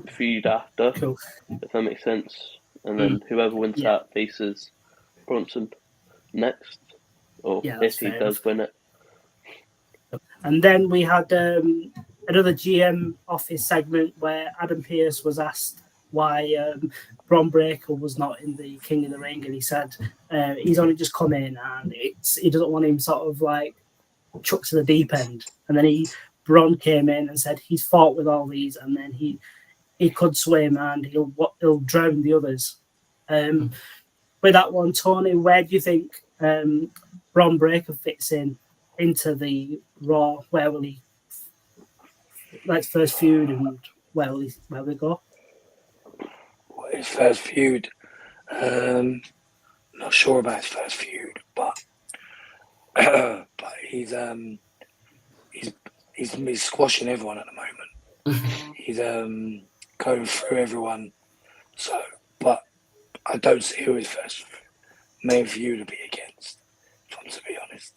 feud after, Cool. if that makes sense. And then whoever wins that faces Bronson next, or if he does win it. And then we had another GM office segment where Adam Pearce was asked why Bron Breakker was not in the King of the Ring, and he said he's only just come in and he doesn't want him sort of like chucked to the deep end. And then Bron came in and said he's fought with all these, and then he could swim and he'll drown the others. With that one, Tony, where do you think Bron Breakker fits into the Raw? Where will he first feud, and where will they go? His first feud, not sure about his first feud, but he's squashing everyone at the moment. He's going through everyone. So, but I don't see who his first main feud to be against, if I'm to be honest.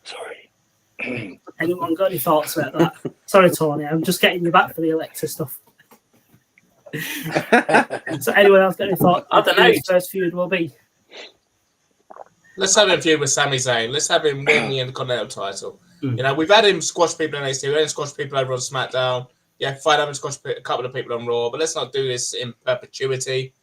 Sorry. Anyone got any thoughts about that? Sorry, Tony, I'm just getting you back for the Alexa stuff. So anyone else got any thoughts? I don't know. His first feud will be? Let's have him feud with Sami Zayn. Let's have him win the Intercontinental title. You know, we've had him squash people in NXT. We've had him squash people over on SmackDown. Yeah, fine, have him squash a couple of people on Raw, but let's not do this in perpetuity.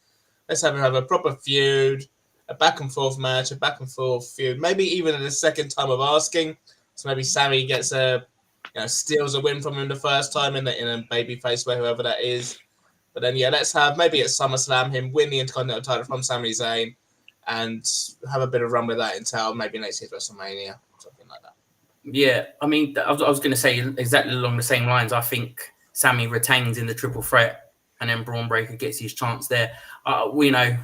Let's have him have a proper feud, a back and forth match, a back and forth feud. Maybe even in the second time of asking. So maybe Sami gets steals a win from him the first time in a babyface way, whoever that is. But then let's have maybe at SummerSlam him win the Intercontinental title from Sami Zayn, and have a bit of run with that until maybe next year's WrestleMania, something like that. Yeah, I mean, I was going to say exactly along the same lines. I think Sami retains in the triple threat, and then Braun Breaker gets his chance there. We know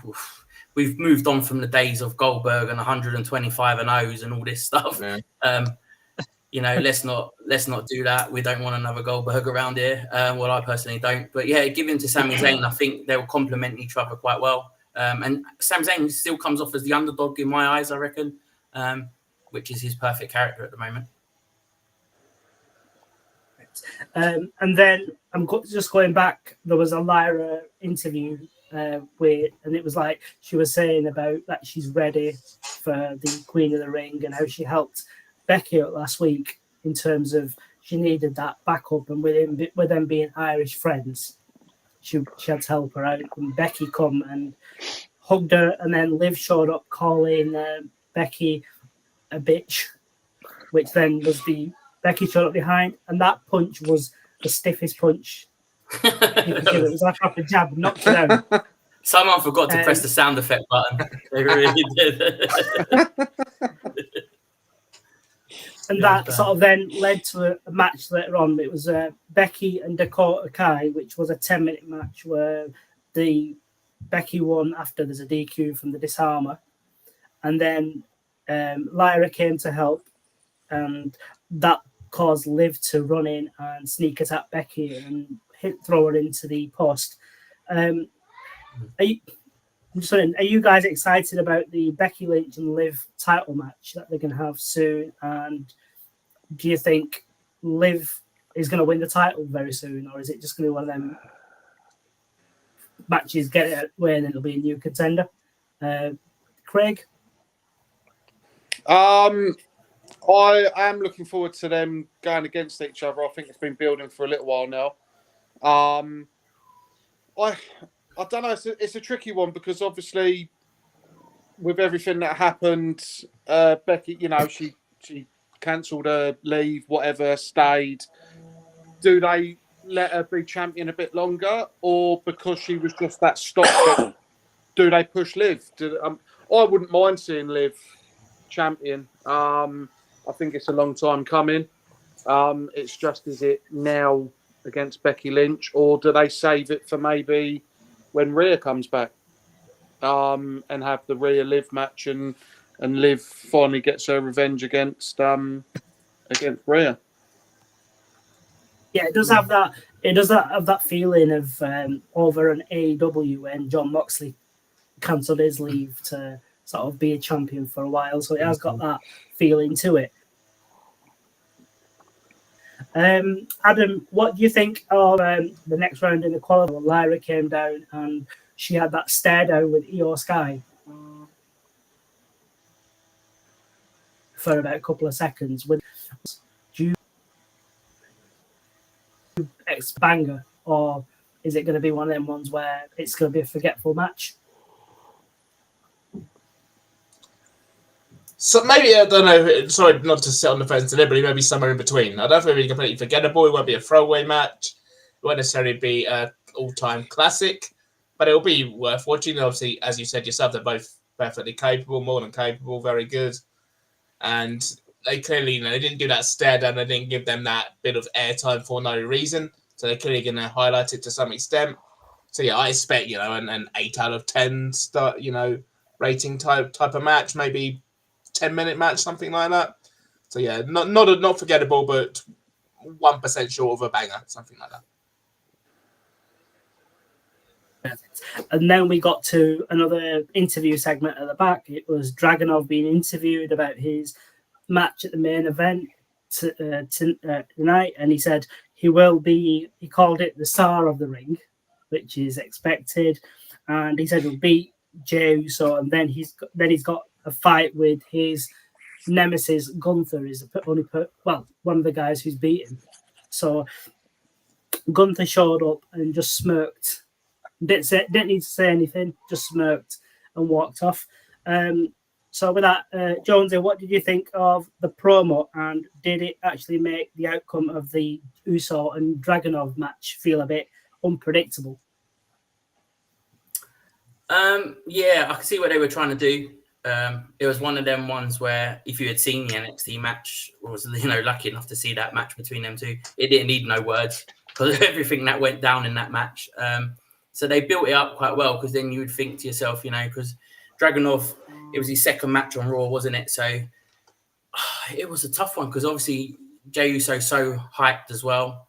we've moved on from the days of Goldberg and 125 and O's and all this stuff. Yeah. Let's not do that. We don't want another Goldberg around here. Well, I personally don't. But yeah, give him to Sami Zayn. I think they'll complement each other quite well. And Sami Zayn still comes off as the underdog in my eyes, I reckon, which is his perfect character at the moment. And then I'm just going back. There was a Lyra interview and it was like she was saying about that she's ready for the Queen of the Ring and how she helped Becky out last week in terms of she needed that backup, and with them being Irish friends, she had to help her out. And Becky come and hugged her, and then Liv showed up calling Becky a bitch, which then was Becky showed up behind, and that punch was the stiffest punch you could give. It was like a jab, knocked her down. Someone forgot to press the sound effect button. They really did. And that sort of then led to a match later on. It was Becky and Dakota Kai, which was a 10-minute match where Becky won after there's a DQ from the Disarmer. And then Lyra came to help, and that caused Liv to run in and sneak attack Becky and throw her into the post. Are you guys excited about the Becky Lynch and Liv title match that they're going to have soon? And do you think Liv is going to win the title very soon, or is it just going to be one of them matches, get it away, and it'll be a new contender? Craig? I am looking forward to them going against each other. I think it's been building for a little while now. I don't know. It's a tricky one because obviously, with everything that happened, Becky, she cancelled her leave, whatever, stayed. Do they let her be champion a bit longer, or because she was just that stopgap, do they push Liv? I wouldn't mind seeing Liv champion. I think it's a long time coming. It's just, is it now against Becky Lynch, or do they save it for maybe when Rhea comes back, and have the Rhea Liv match and Liv finally gets her revenge against Rhea? Yeah, it does have that. It does have that feeling of over an AEW when Jon Moxley cancelled his leave to sort of be a champion for a while. So it has got that feeling to it. Adam, what do you think of the next round in the qualifier? Lyra came down and she had that stare down with Io Sky for about a couple of seconds. Do you ex-banger, or is it going to be one of them ones where it's going to be a forgetful match? So maybe, I don't know, sorry not to sit on the fence deliberately, maybe somewhere in between. I don't think it'll be completely forgettable. It won't be a throwaway match. It won't necessarily be an all-time classic, but it'll be worth watching. Obviously, as you said yourself, they're both perfectly capable, more than capable, very good. And they clearly, they didn't do that stare down. They didn't give them that bit of airtime for no reason. So they're clearly going to highlight it to some extent. So yeah, I expect, an 8 out of 10 rating type of match, maybe 10-minute match, something like that. So yeah, not forgettable, but 1% short of a banger, something like that. And then we got to another interview segment at the back. It was Dragunov being interviewed about his match at the main event tonight, and he said he called it the Tsar of the Ring, which is expected, and he said he'll beat Jey Uso, and then he's got a fight with his nemesis Gunther is one of the guys who's beaten. So Gunther showed up and just smirked. Didn't need to say anything, just smirked and walked off. So with that, Jonesy, what did you think of the promo, and did it actually make the outcome of the Uso and Dragunov match feel a bit unpredictable? Yeah, I can see what they were trying to do. It was one of them ones where if you had seen the NXT match, or was lucky enough to see that match between them two, it didn't need no words because of everything that went down in that match. So they built it up quite well, because then you would think to yourself, because Dragunov, it was his second match on Raw, wasn't it? So it was a tough one, because obviously Jey Uso's so hyped as well.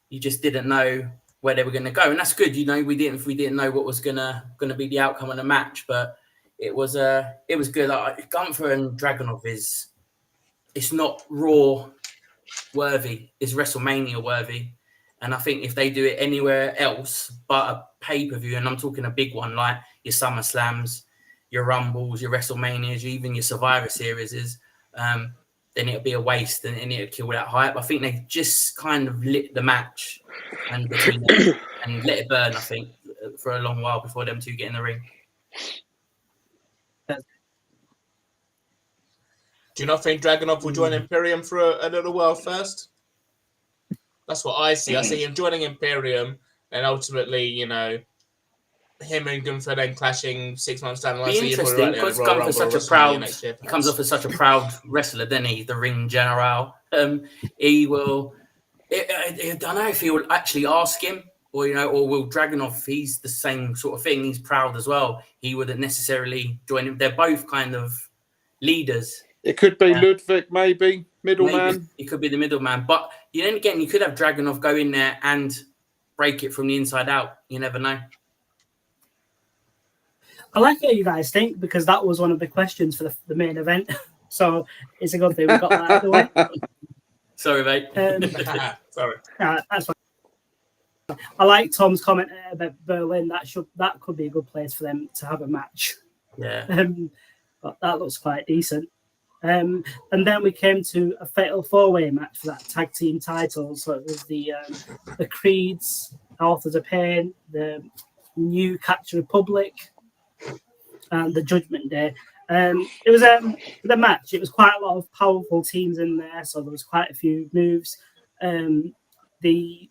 You just didn't know where they were going to go, and that's good. We didn't know what was gonna be the outcome of the match, but it was good. Like, Gunther and Dragunov it's not Raw worthy, it's WrestleMania worthy. And I think if they do it anywhere else but a pay-per-view, and I'm talking a big one like your SummerSlams, your Rumbles, your WrestleManias, even your Survivor Series, then it'll be a waste and it'll kill that hype. I think they just kind of lit the match and between them and let it burn, I think, for a long while before them two get in the ring. Do you not think Dragunov will join Imperium for a little while first? That's what I see. I see him joining Imperium, and ultimately, him and Gunther then clashing 6 months down the line. Be interesting, because Gunther's such a proud. He comes off as such a proud wrestler, then he's the ring general. He will. I don't know if he will actually ask him, or will Dragunov. He's the same sort of thing. He's proud as well. He wouldn't necessarily join him. They're both kind of leaders. It could be Ludwig, maybe middleman. He could be the middleman, but then again, you could have Dragunov go in there and break it from the inside out. You never know. I like what you guys think, because that was one of the questions for the main event. So it's a good thing we got that out of the way. Sorry, mate. Sorry. That's fine. I like Tom's comment about Berlin. That could be a good place for them to have a match. Yeah. But that looks quite decent. And then we came to a fatal four-way match for that tag team title. So it was the Creeds, Authors of Pain, the New Capture Republic, and the Judgment Day. It was the match. It was quite a lot of powerful teams in there, so there was quite a few moves. There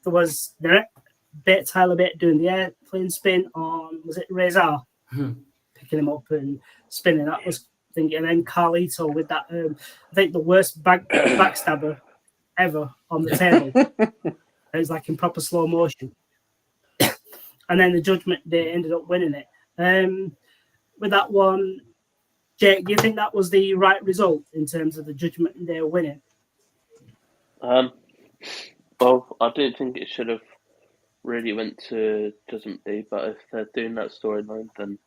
was Tyler Bate doing the airplane spin on, was it Razor? Picking him up and spinning. That was thinking. And then Carlito with that, I think the worst backstabber ever on the table. It was like in proper slow motion. And then the Judgment Day ended up winning it. With that one, Jake, do you think that was the right result in terms of the Judgment Day winning? Well, I don't think it should have really went to Judgment Day, but if they're doing that storyline, then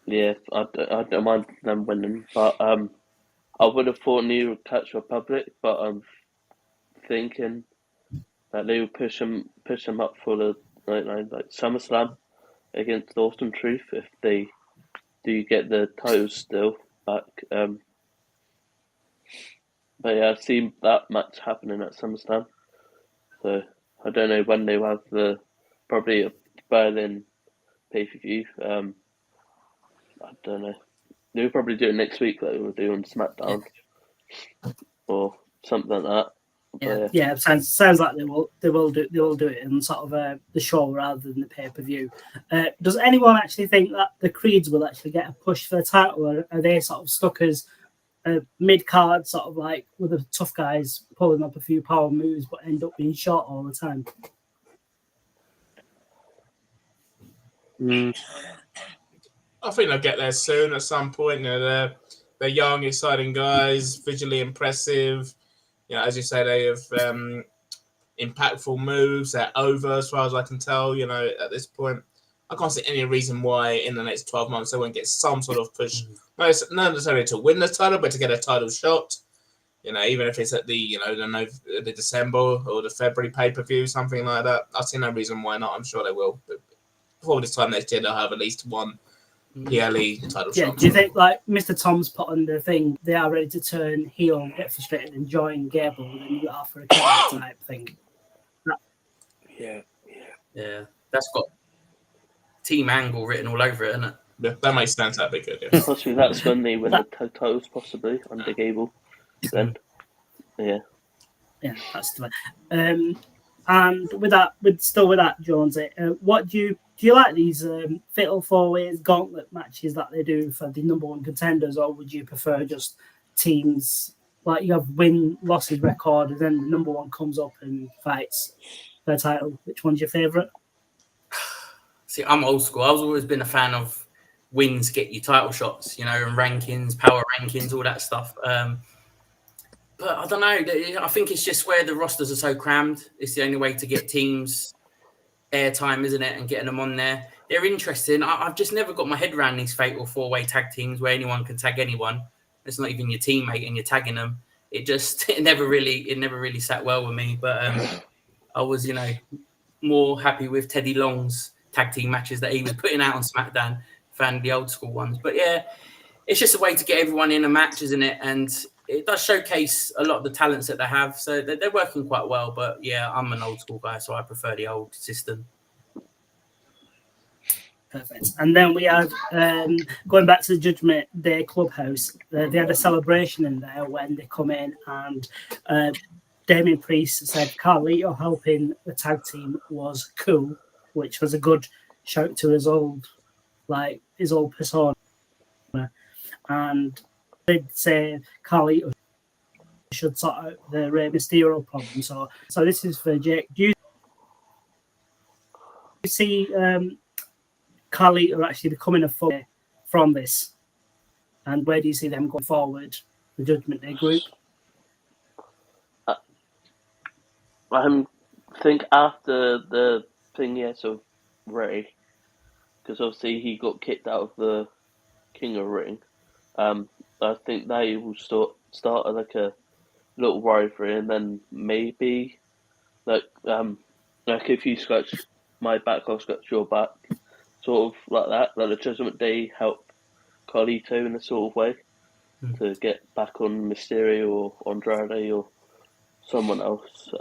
yeah, I don't mind them winning. But I would have thought New Catch Republic, but I'm thinking that they will push them up for the like SummerSlam against Austin Truth if they do get the titles still back. But yeah, I've seen that match happening at SummerSlam. So I don't know when they will have probably a Berlin pay-per-view. I don't know. They'll probably do it next week, like we'll do on Smackdown or something like that. Yeah. Sounds like they will do it in sort of the show rather than the pay-per-view. Does anyone actually think that the Creeds will actually get a push for the title, or are they sort of stuck as mid-card, sort of like with the tough guys pulling up a few power moves but end up being short all the time? I think they'll get there soon at some point. They're young, exciting guys, visually impressive. As you say, they have impactful moves. They're over, as far as I can tell. At this point, I can't see any reason why in the next 12 months they won't get some sort of push. Not necessarily to win the title, but to get a title shot. Even if it's at the the December or the February pay-per-view, something like that. I see no reason why not. I'm sure they will. But before this time next year, they'll have at least one PLE title Yeah, shots. do you think like Mr. Tom's put on the thing, they are ready to turn heel, get frustrated, and join Gable, and then you got Alpha Academy type thing? Yeah. That's got Team Angle written all over it, isn't it? Yeah, that makes sense. That'd be good. Yeah. Possibly that's when they win the titles, possibly under Gable. Then, yeah. Yeah, that's the one. And with that, Jonesy, what do you like these fatal four ways gauntlet matches that they do for the number one contenders, or would you prefer just teams like you have win losses record and then the number one comes up and fights for the title? Which one's your favourite? See, I'm old school. I've always been a fan of wins get you title shots, and rankings, power rankings, all that stuff. But I don't know. I think it's just where the rosters are so crammed. It's the only way to get teams airtime, isn't it? And getting them on there. They're interesting. I've just never got my head around these fatal four-way tag teams where anyone can tag anyone. It's not even your teammate and you're tagging them. It never really sat well with me. But I was, more happy with Teddy Long's tag team matches that he was putting out on SmackDown than the old school ones. But yeah, it's just a way to get everyone in a match, isn't it? And it does showcase a lot of the talents that they have. So they're working quite well. But yeah, I'm an old school guy, so I prefer the old system. Perfect. And then we had, going back to the Judgment Day Clubhouse, they had a celebration in there when they come in and Damien Priest said, Carlito helping the tag team was cool, which was a good shout to his old persona. And they'd say Carlito should sort out the Rey Mysterio problem. So this is for Jake. Do you see Carlito actually becoming a foe from this? And where do you see them going forward, the Judgment Day group? I think after the thing, yes, of Ray, because obviously he got kicked out of the King of Ring. I think they will start like a little rivalry, and then maybe like if you scratch my back, I'll scratch your back, sort of like that. Like the Judgment Day help Carlito in a sort of way to get back on Mysterio or Andrade or someone else.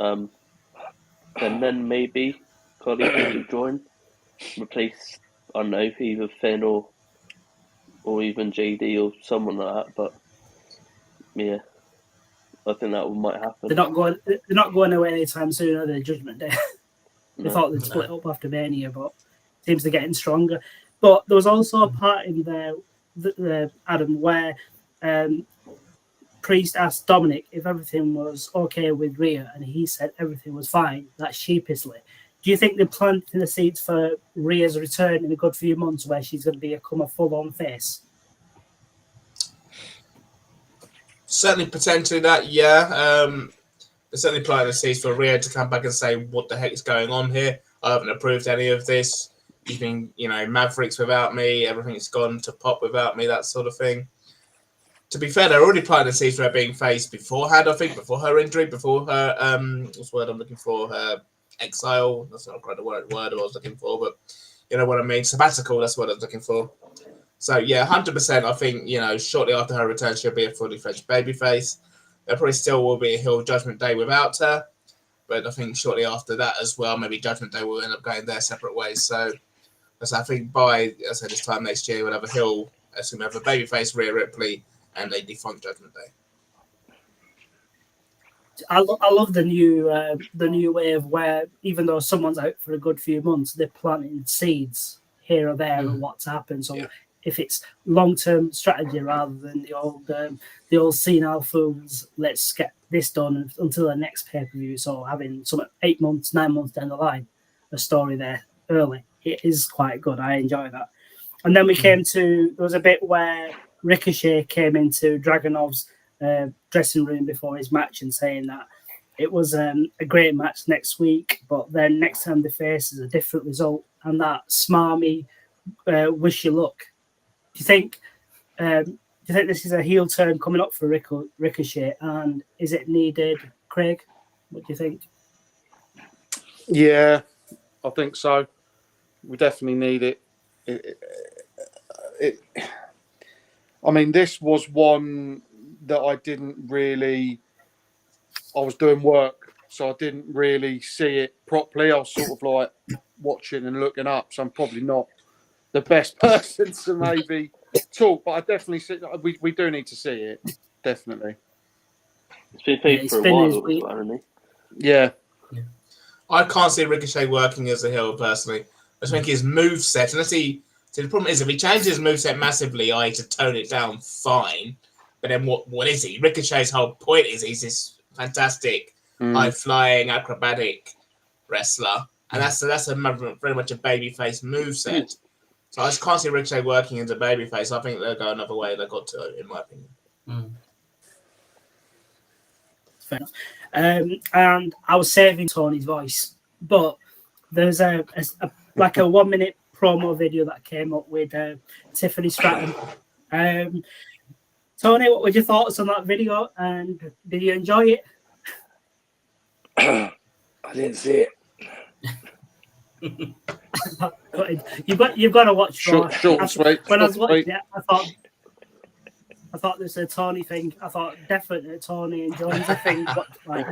And then maybe Carlito to join, replace, I don't know, either Finn or even JD or someone like that. But yeah, I think that might happen. They're not going away anytime soon, are they? Judgment Day. They thought they'd split up after Mania, but seems they're getting stronger. But there was also a part in there, Adam, where Priest asked Dominic if everything was okay with Rhea, and he said everything was fine. That sheepishly. Do you think they're planting the seeds for Rhea's return in a good few months, where she's going to become a full-on face? Certainly, potentially that, yeah. They're certainly planting the seeds for Rhea to come back and say, what the heck is going on here? I haven't approved any of this. You've been, Mavericks without me. Everything's gone to pop without me, that sort of thing. To be fair, they're already planting the seeds for her being faced beforehand, I think, before her injury, before her, what's the word I'm looking for? Her exile. That's not quite the word I was looking for, but you know what I mean. Sabbatical, that's what I was looking for. So, yeah, 100%, I think, shortly after her return, she'll be a fully fledged babyface. There probably still will be a heel Judgment Day without her, but I think shortly after that as well, maybe Judgment Day will end up going their separate ways. So, I think by, this time next year, we'll have a heel, we have a babyface Rhea Ripley and a defunct Judgment Day. I love the new way of where even though someone's out for a good few months, they're planting seeds here or there of what's happened. So if it's long-term strategy rather than the old senile fools, let's get this done until the next pay-per-view. So having some 8 months, 9 months down the line, a story there early, it is quite good. I enjoy that. And then we came to, there was a bit where Ricochet came into Dragunov's dressing room before his match and saying that it was a great match next week, but then next time they face is a different result, and that smarmy wish you luck. Do you think this is a heel turn coming up for Ricochet, and is it needed, Craig? What do you think? Yeah, I think so. We definitely need it. I mean, this was one that I was doing work, so I didn't really see it properly. I was sort of like watching and looking up, so I'm probably not the best person to maybe talk, but I definitely see we do need to see it, definitely. It's been paid for a while as well, hasn't he? Yeah. I can't see Ricochet working as a heel personally. I just think his moveset, unless he. See, the problem is if he changes his moveset massively, I to tone it down, fine. But then what is he? Ricochet's whole point is he's this fantastic, high-flying, acrobatic wrestler. And that's very much a babyface moveset. So I just can't see Ricochet working as a babyface. I think they'll go another way. They've got to, in my opinion. Fair enough. And I was saving Tony's voice, but there's a 1 minute promo video that came up with Tiffany Stratton. Tony, what were your thoughts on that video, and did you enjoy it? I didn't see it. You've got to watch. Short and sweet. When I was watching it, I thought this was a Tony thing. I thought definitely a Tony and Jonesy thing. But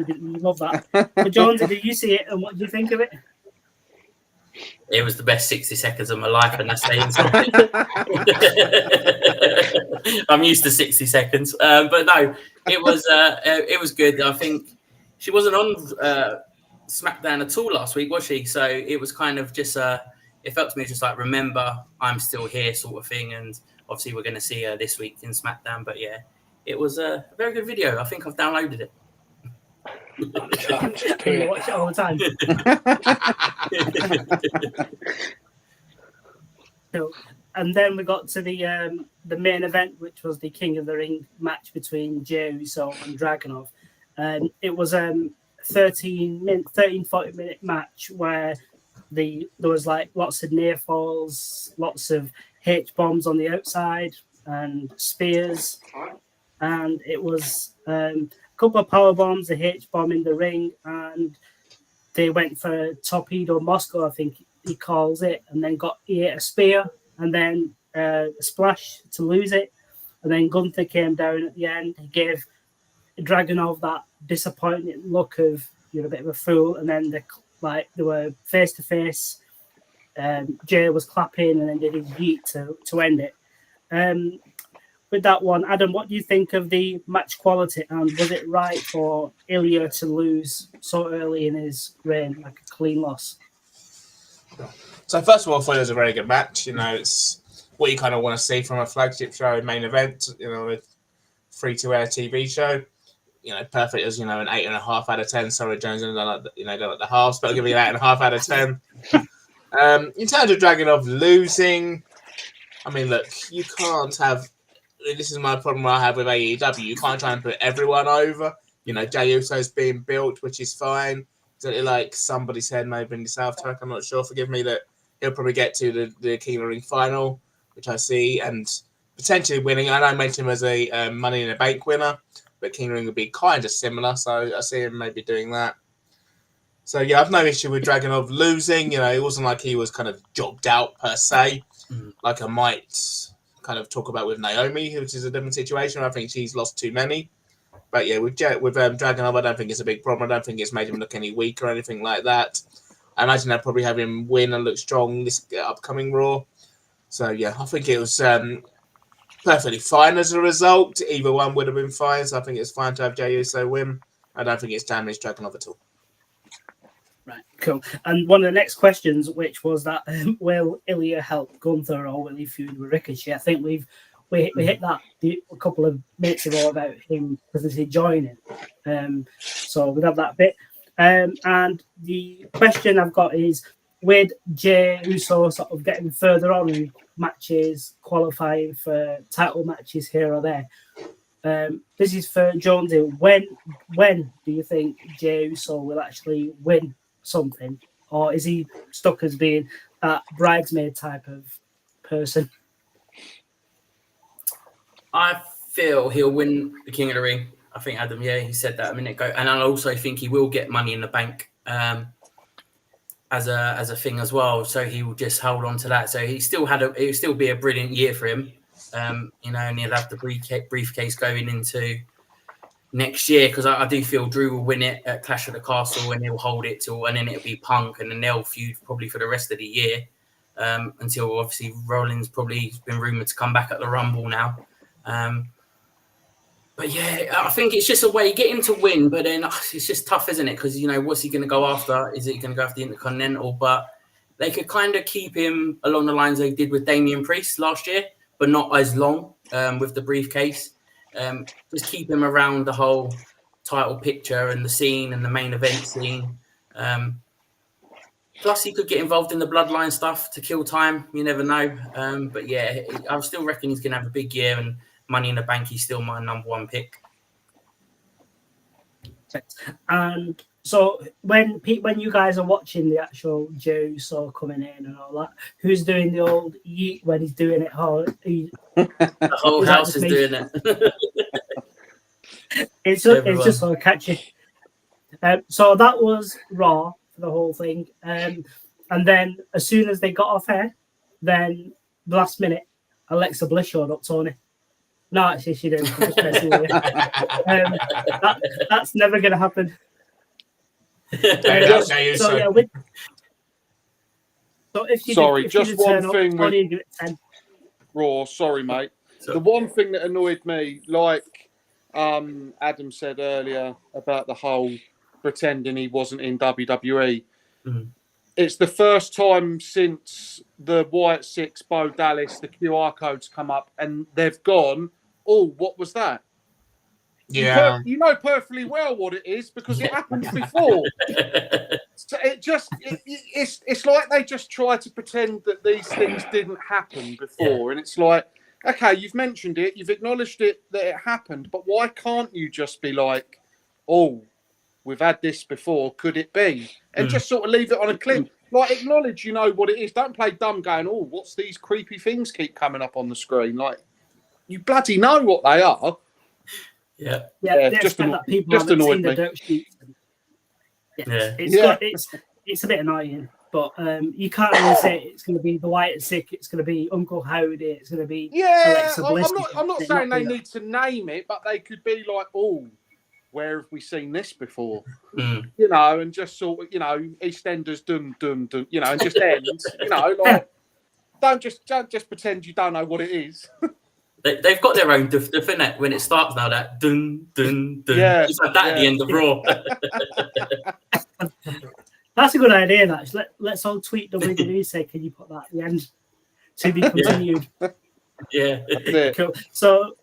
you love that. But Jonesy, did you see it, and what did you think of it? It was the best 60 seconds of my life, and that's saying something. I'm used to 60 seconds, but no, it was good. I think she wasn't on Smackdown at all last week, was she? So it was kind of just it felt to me just like, remember, I'm still here sort of thing. And obviously we're going to see her this week in Smackdown. But yeah, it was a very good video. I think I've downloaded it. You watch it all the time. So, and then we got to the main event, which was the King of the Ring match between Jey Uso and Dragunov. It was 40-minute match where there was like lots of near falls, lots of H-bombs on the outside and spears, and it was a couple of power bombs, a H-bomb in the ring, and they went for Torpedo Moscow, I think he calls it, and then he hit a spear and then a splash to lose it, and then Gunther came down at the end. He gave Dragunov that disappointing look of, you're a bit of a fool, and then they were face to face. Jay was clapping and then did his yeet to end it. With that one, Adam, what do you think of the match quality, and was it right for Ilya to lose so early in his reign, like a clean loss? So first of all, I thought it was a very good match. It's what you kind of want to see from a flagship show, main event, a free-to-air TV show. Perfect as, an 8.5 out of 10. Sorry, Jones, don't like the halves, but I'll give you an 8.5 out of 10. In terms of Dragunov losing, I mean, look, you can't have. This is my problem I have with AEW. You can't try and put everyone over. Jey Uso's being built, which is fine. Exactly like somebody said, maybe in the South Track, I'm not sure. Forgive me, that he'll probably get to the King of the Ring final, which I see, and potentially winning. I know I mentioned him as a Money in the Bank winner, but King of the Ring would be kind of similar, so I see him maybe doing that. So, yeah, I've no issue with Dragunov losing. It wasn't like he was kind of jobbed out per se, like I might kind of talk about with Naomi, which is a different situation. I think she's lost too many. But, yeah, with Dragunov, I don't think it's a big problem. I don't think it's made him look any weak or anything like that. I imagine they'll probably have him win and look strong this upcoming Raw. So, yeah, I think it was perfectly fine as a result. Either one would have been fine, so I think it's fine to have Jey Uso win. I don't think it's damaged Dragunov at all. Right, cool. And one of the next questions, which was that will Ilya help Gunther or will he feud with Ricochet? I think we hit that a couple of minutes ago about him potentially joining. So we'll have that bit. And the question I've got is, with Jey Uso sort of getting further on in matches, qualifying for title matches here or there, this is for Jonesy. When do you think Jey Uso will actually win something, or is he stuck as being that bridesmaid type of person? I feel he'll win the King of the Ring. I think Adam, he said that a minute ago, and I also think he will get Money in the Bank. as a thing as well. So he will just hold on to that. So it will still be a brilliant year for him. And he'll have the briefcase going into next year, because I do feel Drew will win it at Clash of the Castle, and he'll hold it and then it'll be Punk, and then they'll feud probably for the rest of the year, until obviously Rollins probably has been rumored to come back at the Rumble now. But yeah, I think it's just a way get him to win, but then it's just tough, isn't it? Because what's he going to go after? Is he going to go after the Intercontinental? But they could kind of keep him along the lines they did with Damian Priest last year, but not as long with the briefcase. Just keep him around the whole title picture and the scene and the main event scene. Plus, he could get involved in the Bloodline stuff to kill time. You never know. But yeah, I still reckon he's going to have a big year, and Money in the Bank, he's still my number one pick. And so when you guys are watching the actual Joe Saw coming in and all that, who's doing the old yeet when he's doing it? The whole house is doing it. It's just so catchy. So that was Raw for the whole thing. And then as soon as they got off air, then the last minute, Alexa Bliss showed up, Tony. No, actually, she didn't. That's never going to happen. Just one thing with Raw. Sorry, mate. The one thing that annoyed me, like Adam said earlier about the whole pretending he wasn't in WWE. Mm. It's the first time since the Wyatt Six, Bo Dallas, the QR codes come up, and they've gone, oh, what was that? Yeah. You know perfectly well what it is, because it happened before. So it's like they just try to pretend that these things didn't happen before. And it's like, okay, you've mentioned it, you've acknowledged it that it happened, but why can't you just be like, oh, we've had this before, could it be? And just sort of leave it on a clip. Like, acknowledge you know what it is. Don't play dumb going, oh, what's these creepy things keep coming up on the screen? Like, you bloody know what they are. Yeah. Just annoyed me. It's a bit annoying, but you can't really say it's going to be the White Sick, it's going to be Uncle Howdy, it's going to be Alexa Bliss. I'm not saying they need to name it, but they could be like, oh, where have we seen this before? Mm. And just sort of, EastEnders, dun, dun, dun, and just end, like, don't just pretend you don't know what it is. They've got their own definite when it starts now, that dun, dun, dun. Yeah, it's like that at the end of Raw. That's a good idea, that. Let's all tweet WWE, say, can you put that at the end? To be continued. Yeah. Cool. So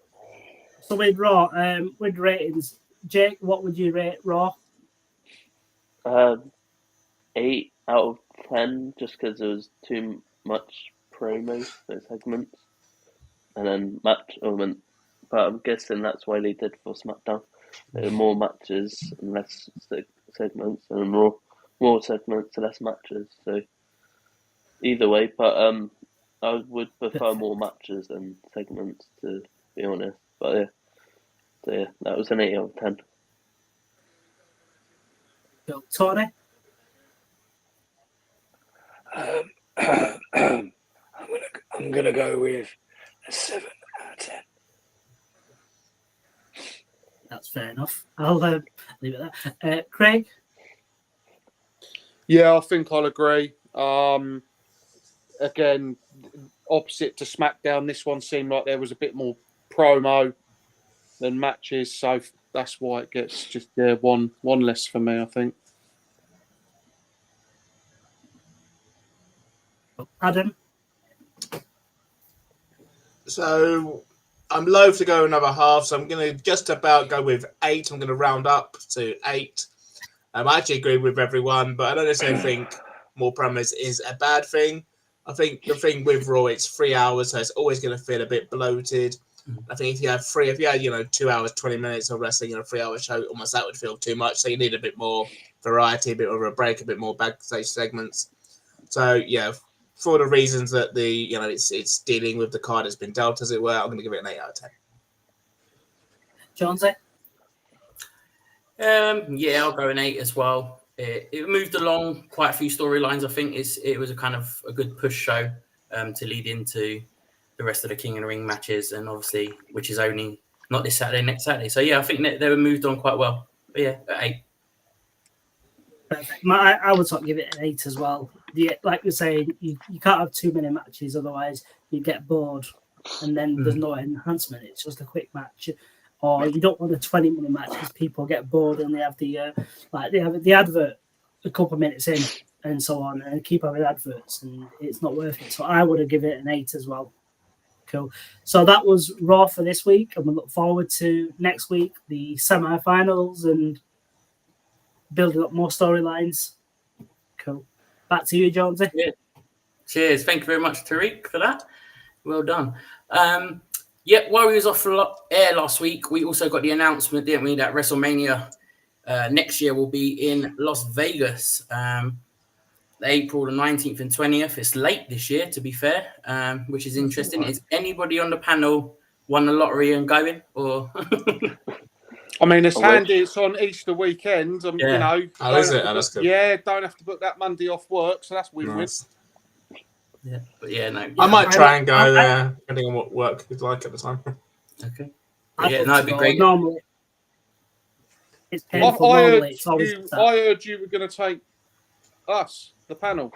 with Raw, with ratings, Jake, what would you rate Raw? 8 out of 10, just because there was too much promo for segments, and then match element. But I'm guessing that's why they did for Smackdown. There were more matches and less segments, and more segments and less matches. So either way, but I would prefer more matches than segments, to be honest. But yeah. So yeah, that was an 8 out of 10. Tony? I'm gonna go with a 7 out of 10. That's fair enough. I'll leave it at that. Craig? Yeah, I think I'll agree. Again, opposite to SmackDown, this one seemed like there was a bit more promo than matches, so that's why it gets just one less for me, I think. Adam? So I'm loath to go another half, so I'm going to just about go with 8. I'm going to round up to 8. I actually agree with everyone, but I don't necessarily think more promos is a bad thing. I think the thing with Raw, it's 3 hours, so it's always going to feel a bit bloated. I think if you had 2 hours, 20 minutes of wrestling in a 3 hour show, almost that would feel too much. So you need a bit more variety, a bit of a break, a bit more backstage segments. So yeah, for the reasons that it's dealing with the card that's been dealt, as it were, I'm going to give it an 8 out of 10. Jonesy? Yeah, I'll go an 8 as well. it moved along quite a few storylines. I think it was a kind of a good push show to lead into the rest of the King of the Ring matches, and obviously, which is only not this Saturday, next Saturday. So yeah, I think they were moved on quite well. But yeah, at 8. Perfect. I would sort of give it an 8 as well. Like you're saying, you can't have too many matches, otherwise you get bored, and then there's no enhancement. It's just a quick match, or you don't want a 20-minute match because people get bored and they have the advert a couple of minutes in and so on, and keep having adverts, and it's not worth it. So I would have given it an 8 as well. Cool. So that was Raw for this week, and we look forward to next week, the semi-finals, and building up more storylines. Cool. Back to you, Jonesy. Yeah. Cheers. Thank you very much, Tariq, for that. Well done. While we was off air last week, we also got the announcement, didn't we, that WrestleMania next year will be in Las Vegas, April the 19th and 20th. It's late this year, to be fair, which is interesting. Is anybody on the panel won the lottery and going? Or I mean, it's handy. It's on Easter weekend. You know. Oh, is it? Oh, that's good. Yeah, don't have to book that Monday off work, so that's win-win. Nice. Yeah, but yeah, no. I might try and go there, depending on what work is like at the time. Okay. Yeah, no, it'd be great. Normally, it's painful. I heard you were going to take us, the panel.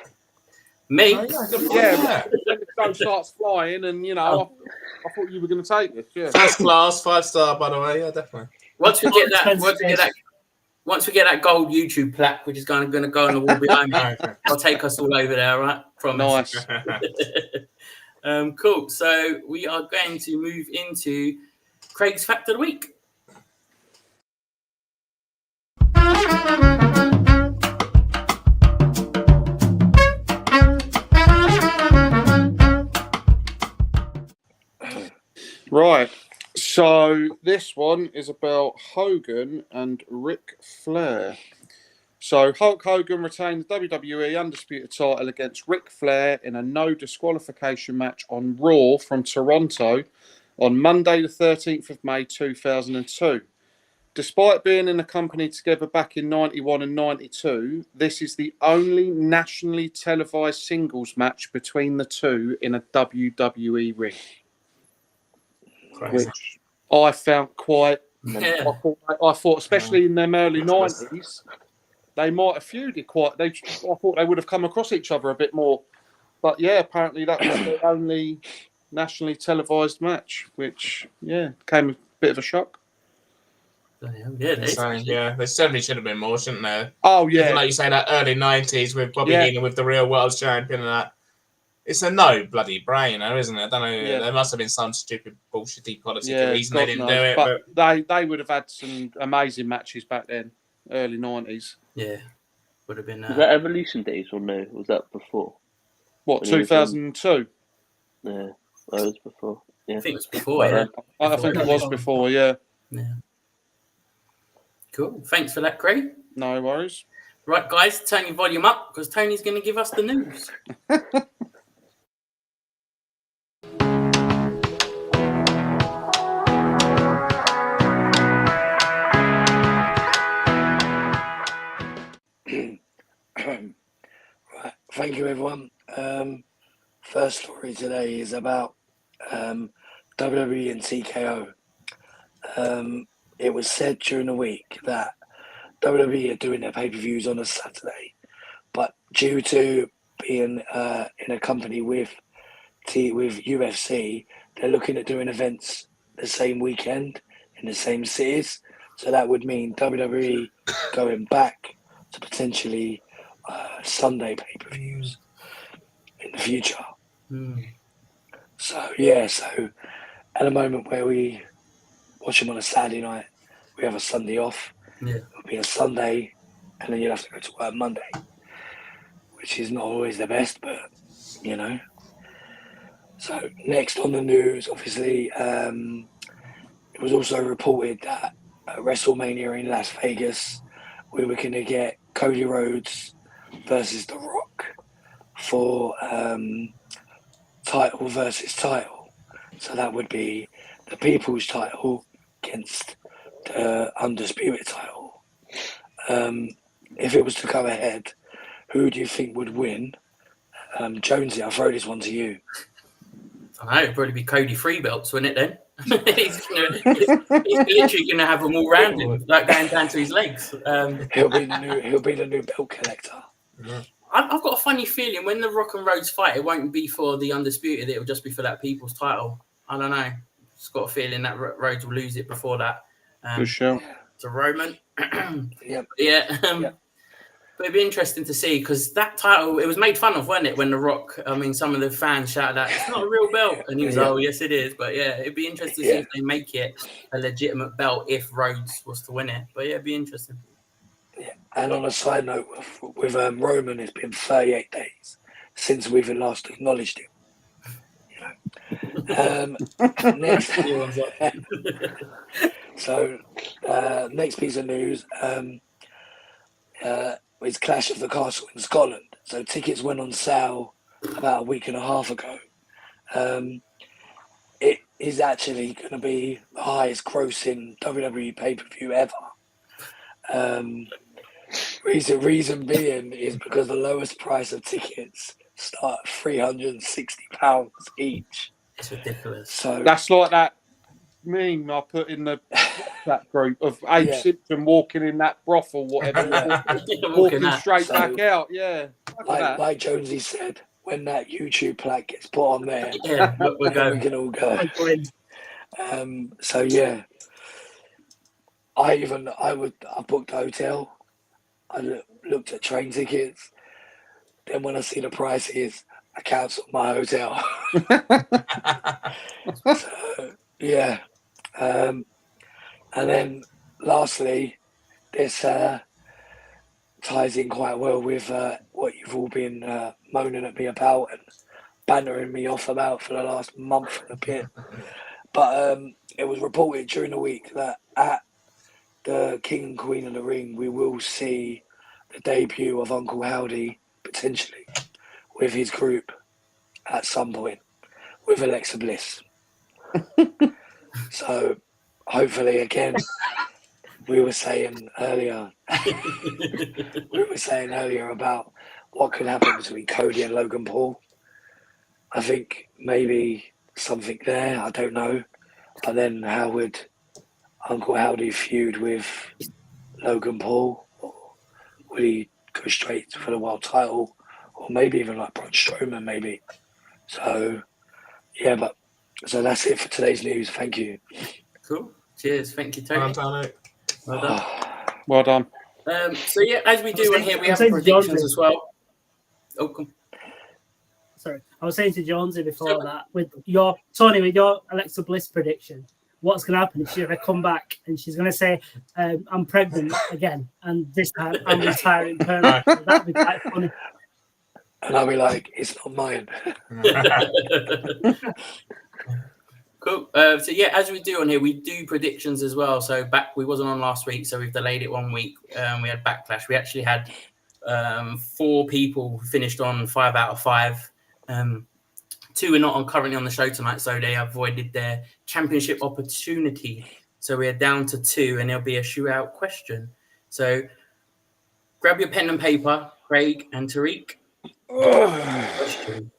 Me? Yeah. When the show starts flying, and you know, I thought you were going to take this. Yeah. First class, 5-star, by the way. Yeah, definitely. Once we get that gold YouTube plaque, which is going to go on the wall behind me, I'll take us all over there, right? Nice. Cool. So we are going to move into Craig's Fact of the Week. Right. So this one is about Hogan and Ric Flair. So Hulk Hogan retained the WWE Undisputed title against Ric Flair in a no disqualification match on Raw from Toronto on Monday the 13th of May 2002. Despite being in the company together back in 91 and 92, this is the only nationally televised singles match between the two in a WWE ring. Crazy. Which I found quite... Yeah. I thought, especially in them early 90s, they might have feuded quite... I thought they would have come across each other a bit more. But yeah, apparently that was the only nationally televised match, which, came a bit of a shock. Yeah, there certainly should have been more, shouldn't there? Oh, yeah. Even like you say, that early 90s with Bobby Heenan with the real world champion and that. It's a no bloody brainer, isn't it? I don't know. Yeah. There must have been some stupid bullshitty policy reason God they didn't knows. do it. But they would have had some amazing matches back then, early 90s. Yeah. Would have been... Was that Evolution days or no? Was that before? What, 2002? Yeah, that was before. Yeah. I think it was before, I think it was before, yeah. Yeah. Cool. Thanks for that, Craig. No worries. Right, guys, turn your volume up because Tony's going to give us the news. Right. Thank you, everyone. First story today is about WWE and TKO. It was said during the week that WWE are doing their pay-per-views on a Saturday, but due to being in a company with UFC, they're looking at doing events the same weekend in the same cities. So that would mean WWE going back to potentially Sunday pay-per-views in the future. So at the moment where we watch them on a Saturday night, we have a Sunday off. Yeah. It'll be a Sunday, and then you'll have to go to work Monday, which is not always the best, but you know. So next on the news, obviously, it was also reported that at WrestleMania in Las Vegas, we were going to get Cody Rhodes versus The Rock for title versus title. So that would be the People's title against the Undisputed title. if it was to go ahead, who do you think would win? Jonesy, I'll throw this one to you. I know, it'd probably be Cody three belts, wouldn't it then? he's literally going to have them all round him, like going down to his legs. He'll be the new belt collector. I've got a funny feeling when the Rock and Rhodes fight, it won't be for the Undisputed, it'll just be for that People's title. I don't know. Just got a feeling that Rhodes will lose it before that. Good show. To Roman. Yep. Yeah. Yep. But it'd be interesting to see because that title, it was made fun of, wasn't it? When The Rock, I mean, some of the fans shouted out, it's not a real belt. And he was, oh, yes, it is. But yeah, it'd be interesting to see if they make it a legitimate belt if Rhodes was to win it. But yeah, it'd be interesting. Yeah. And on a side note, with Roman, it's been 38 days since we've last acknowledged him. Next. So, next piece of news. It's Clash of the Castle in Scotland. So tickets went on sale about a week and a half ago. It is actually going to be the highest grossing WWE pay-per-view ever. Reason being is because the lowest price of tickets start at £360 each. It's ridiculous. So That's like that meme I put in that group of Abe Simpson walking in that brothel, whatever, walking straight back out. Yeah, like Jonesy said, when that YouTube plaque gets put on there, we're going. We can all go. So yeah, I booked a hotel. I looked at train tickets. Then when I see the prices, I cancelled my hotel. So, yeah. And then lastly, this ties in quite well with what you've all been moaning at me about and bantering me off about for the last month and a bit. But it was reported during the week that at the King and Queen of the Ring, we will see the debut of Uncle Howdy, potentially, with his group at some point, with Alexa Bliss. So, hopefully, again, we were saying earlier about what could happen between Cody and Logan Paul. I think maybe something there, I don't know. But then how would Uncle Howdy feud with Logan Paul? Or would he go straight for the world title? Or maybe even like Braun Strowman, maybe. So, yeah, so that's it for today's news. Thank you. Cool. Cheers. Thank you, Tony. Well done. Well done. So yeah, as we do on here, we have predictions as well. Oh, come. Sorry, I was saying to Jonesy before that with your Alexa Bliss prediction, what's going to happen is she's going to come back and she's going to say, "I'm pregnant again, and this time I'm retiring permanently." That'd be quite funny. And I'll be like, "It's not mine." Cool. So yeah, as we do on here, we do predictions as well. So we wasn't on last week, so we've delayed it 1 week. We had Backlash. We actually had 4 people finished on 5 out of 5. 2 are not currently on the show tonight, so they avoided their championship opportunity. So we're down to 2, and there'll be a shootout question. So grab your pen and paper, Craig and Tariq. Question.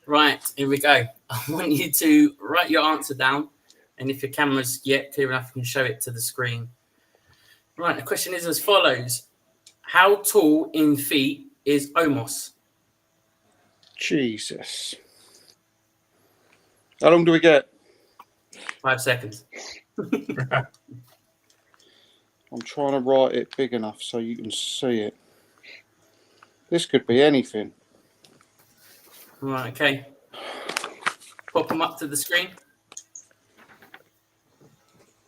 Right, here we go. I want you to write your answer down, and if your camera's yet clear enough, you can show it to the screen. Right, the question is as follows. How tall in feet is Omos? Jesus. How long do we get? 5 seconds. I'm trying to write it big enough so you can see it. This could be anything. Right, okay. Pop them up to the screen.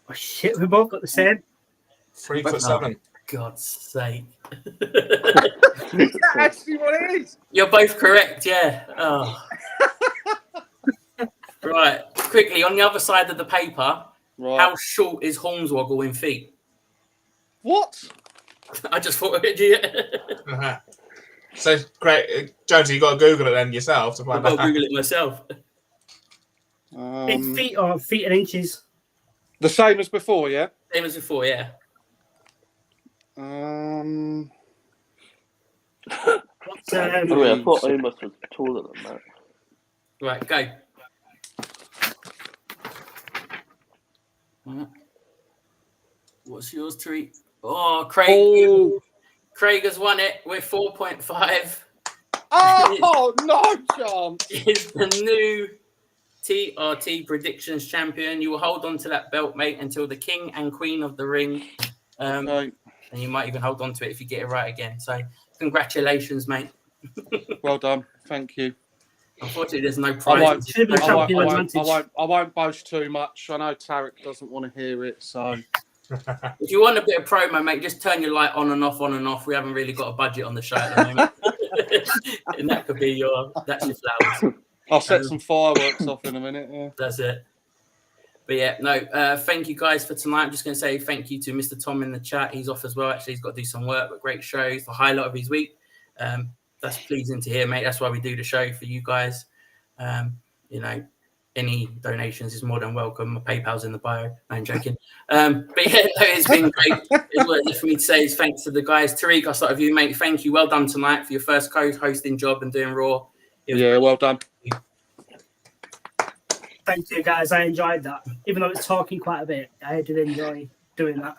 Oh shit, we both got the same. 3'7". God's sake. Is that actually what it is? You're both correct, yeah. Oh. Right, quickly, on the other side of the paper, how short is Hornswoggle in feet? What? I just thought of it. So great, Jonesy, you got to Google it then yourself to I've find got to out. Google it myself. In feet or feet and inches? The same as before, yeah. Same as before, yeah. What's, Oh, yeah, I thought Amos was taller than that. Right, go. Right. What's yours, Tariq? Oh, Craig. Oh, Craig has won it with 4.5. oh no chance. Is the new TRT predictions champion. You will hold on to that belt, mate, until the king and queen of the ring. Okay. And you might even hold on to it if you get it right again. So congratulations, mate. Well done. Thank you. Unfortunately, there's no I prize. won't, Should be champion advantage. I won't boast too much. I know Tarek doesn't want to hear it, so If you want a bit of promo, mate, just turn your light on and off, on and off. We haven't really got a budget on the show at the moment. And that could be that's your flowers. I'll set some fireworks off in a minute. Yeah. That's it. But yeah, no, thank you guys for tonight. I'm just going to say thank you to Mr. Tom in the chat. He's off as well. Actually, he's got to do some work, but great shows. The highlight of his week. That's pleasing to hear, mate. That's why we do the show for you guys. You know, any donations is more than welcome. My PayPal's in the bio. No, I'm joking. But yeah, no, it's been great. It's what for me to say is thanks to the guys. Tariq, I'll start with you, mate. Thank you. Well done tonight for your first co-hosting job and doing Raw. Yeah, well done. Thank you, guys. I enjoyed that. Even though it's talking quite a bit, I did enjoy doing that.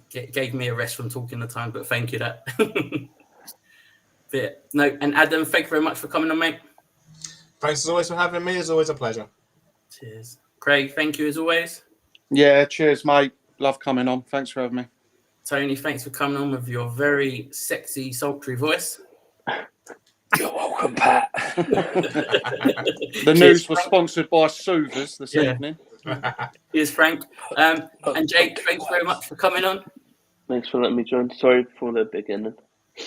Gave me a rest from talking the time, but thank you that. But, no, and Adam, thank you very much for coming on, mate. Thanks as always for having me. It's always a pleasure. Cheers. Craig, thank you as always. Yeah, cheers, mate. Love coming on. Thanks for having me. Tony, thanks for coming on with your very sexy, sultry voice. You're welcome, Pat. The news was sponsored by Soothers this evening. Cheers, Frank. And Jake, thanks very much for coming on. Thanks for letting me join. Sorry for the beginning.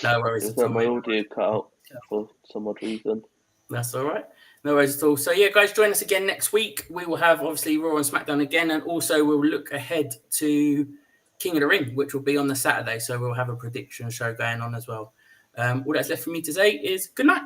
No worries at all, My mate. audio cut out for some odd reason. That's all right. No worries at all. So, yeah, guys, join us again next week. We will have, obviously, Raw and SmackDown again, and also we'll look ahead to King of the Ring, which will be on the Saturday. So we'll have a prediction show going on as well. All that's left for me to say is good night.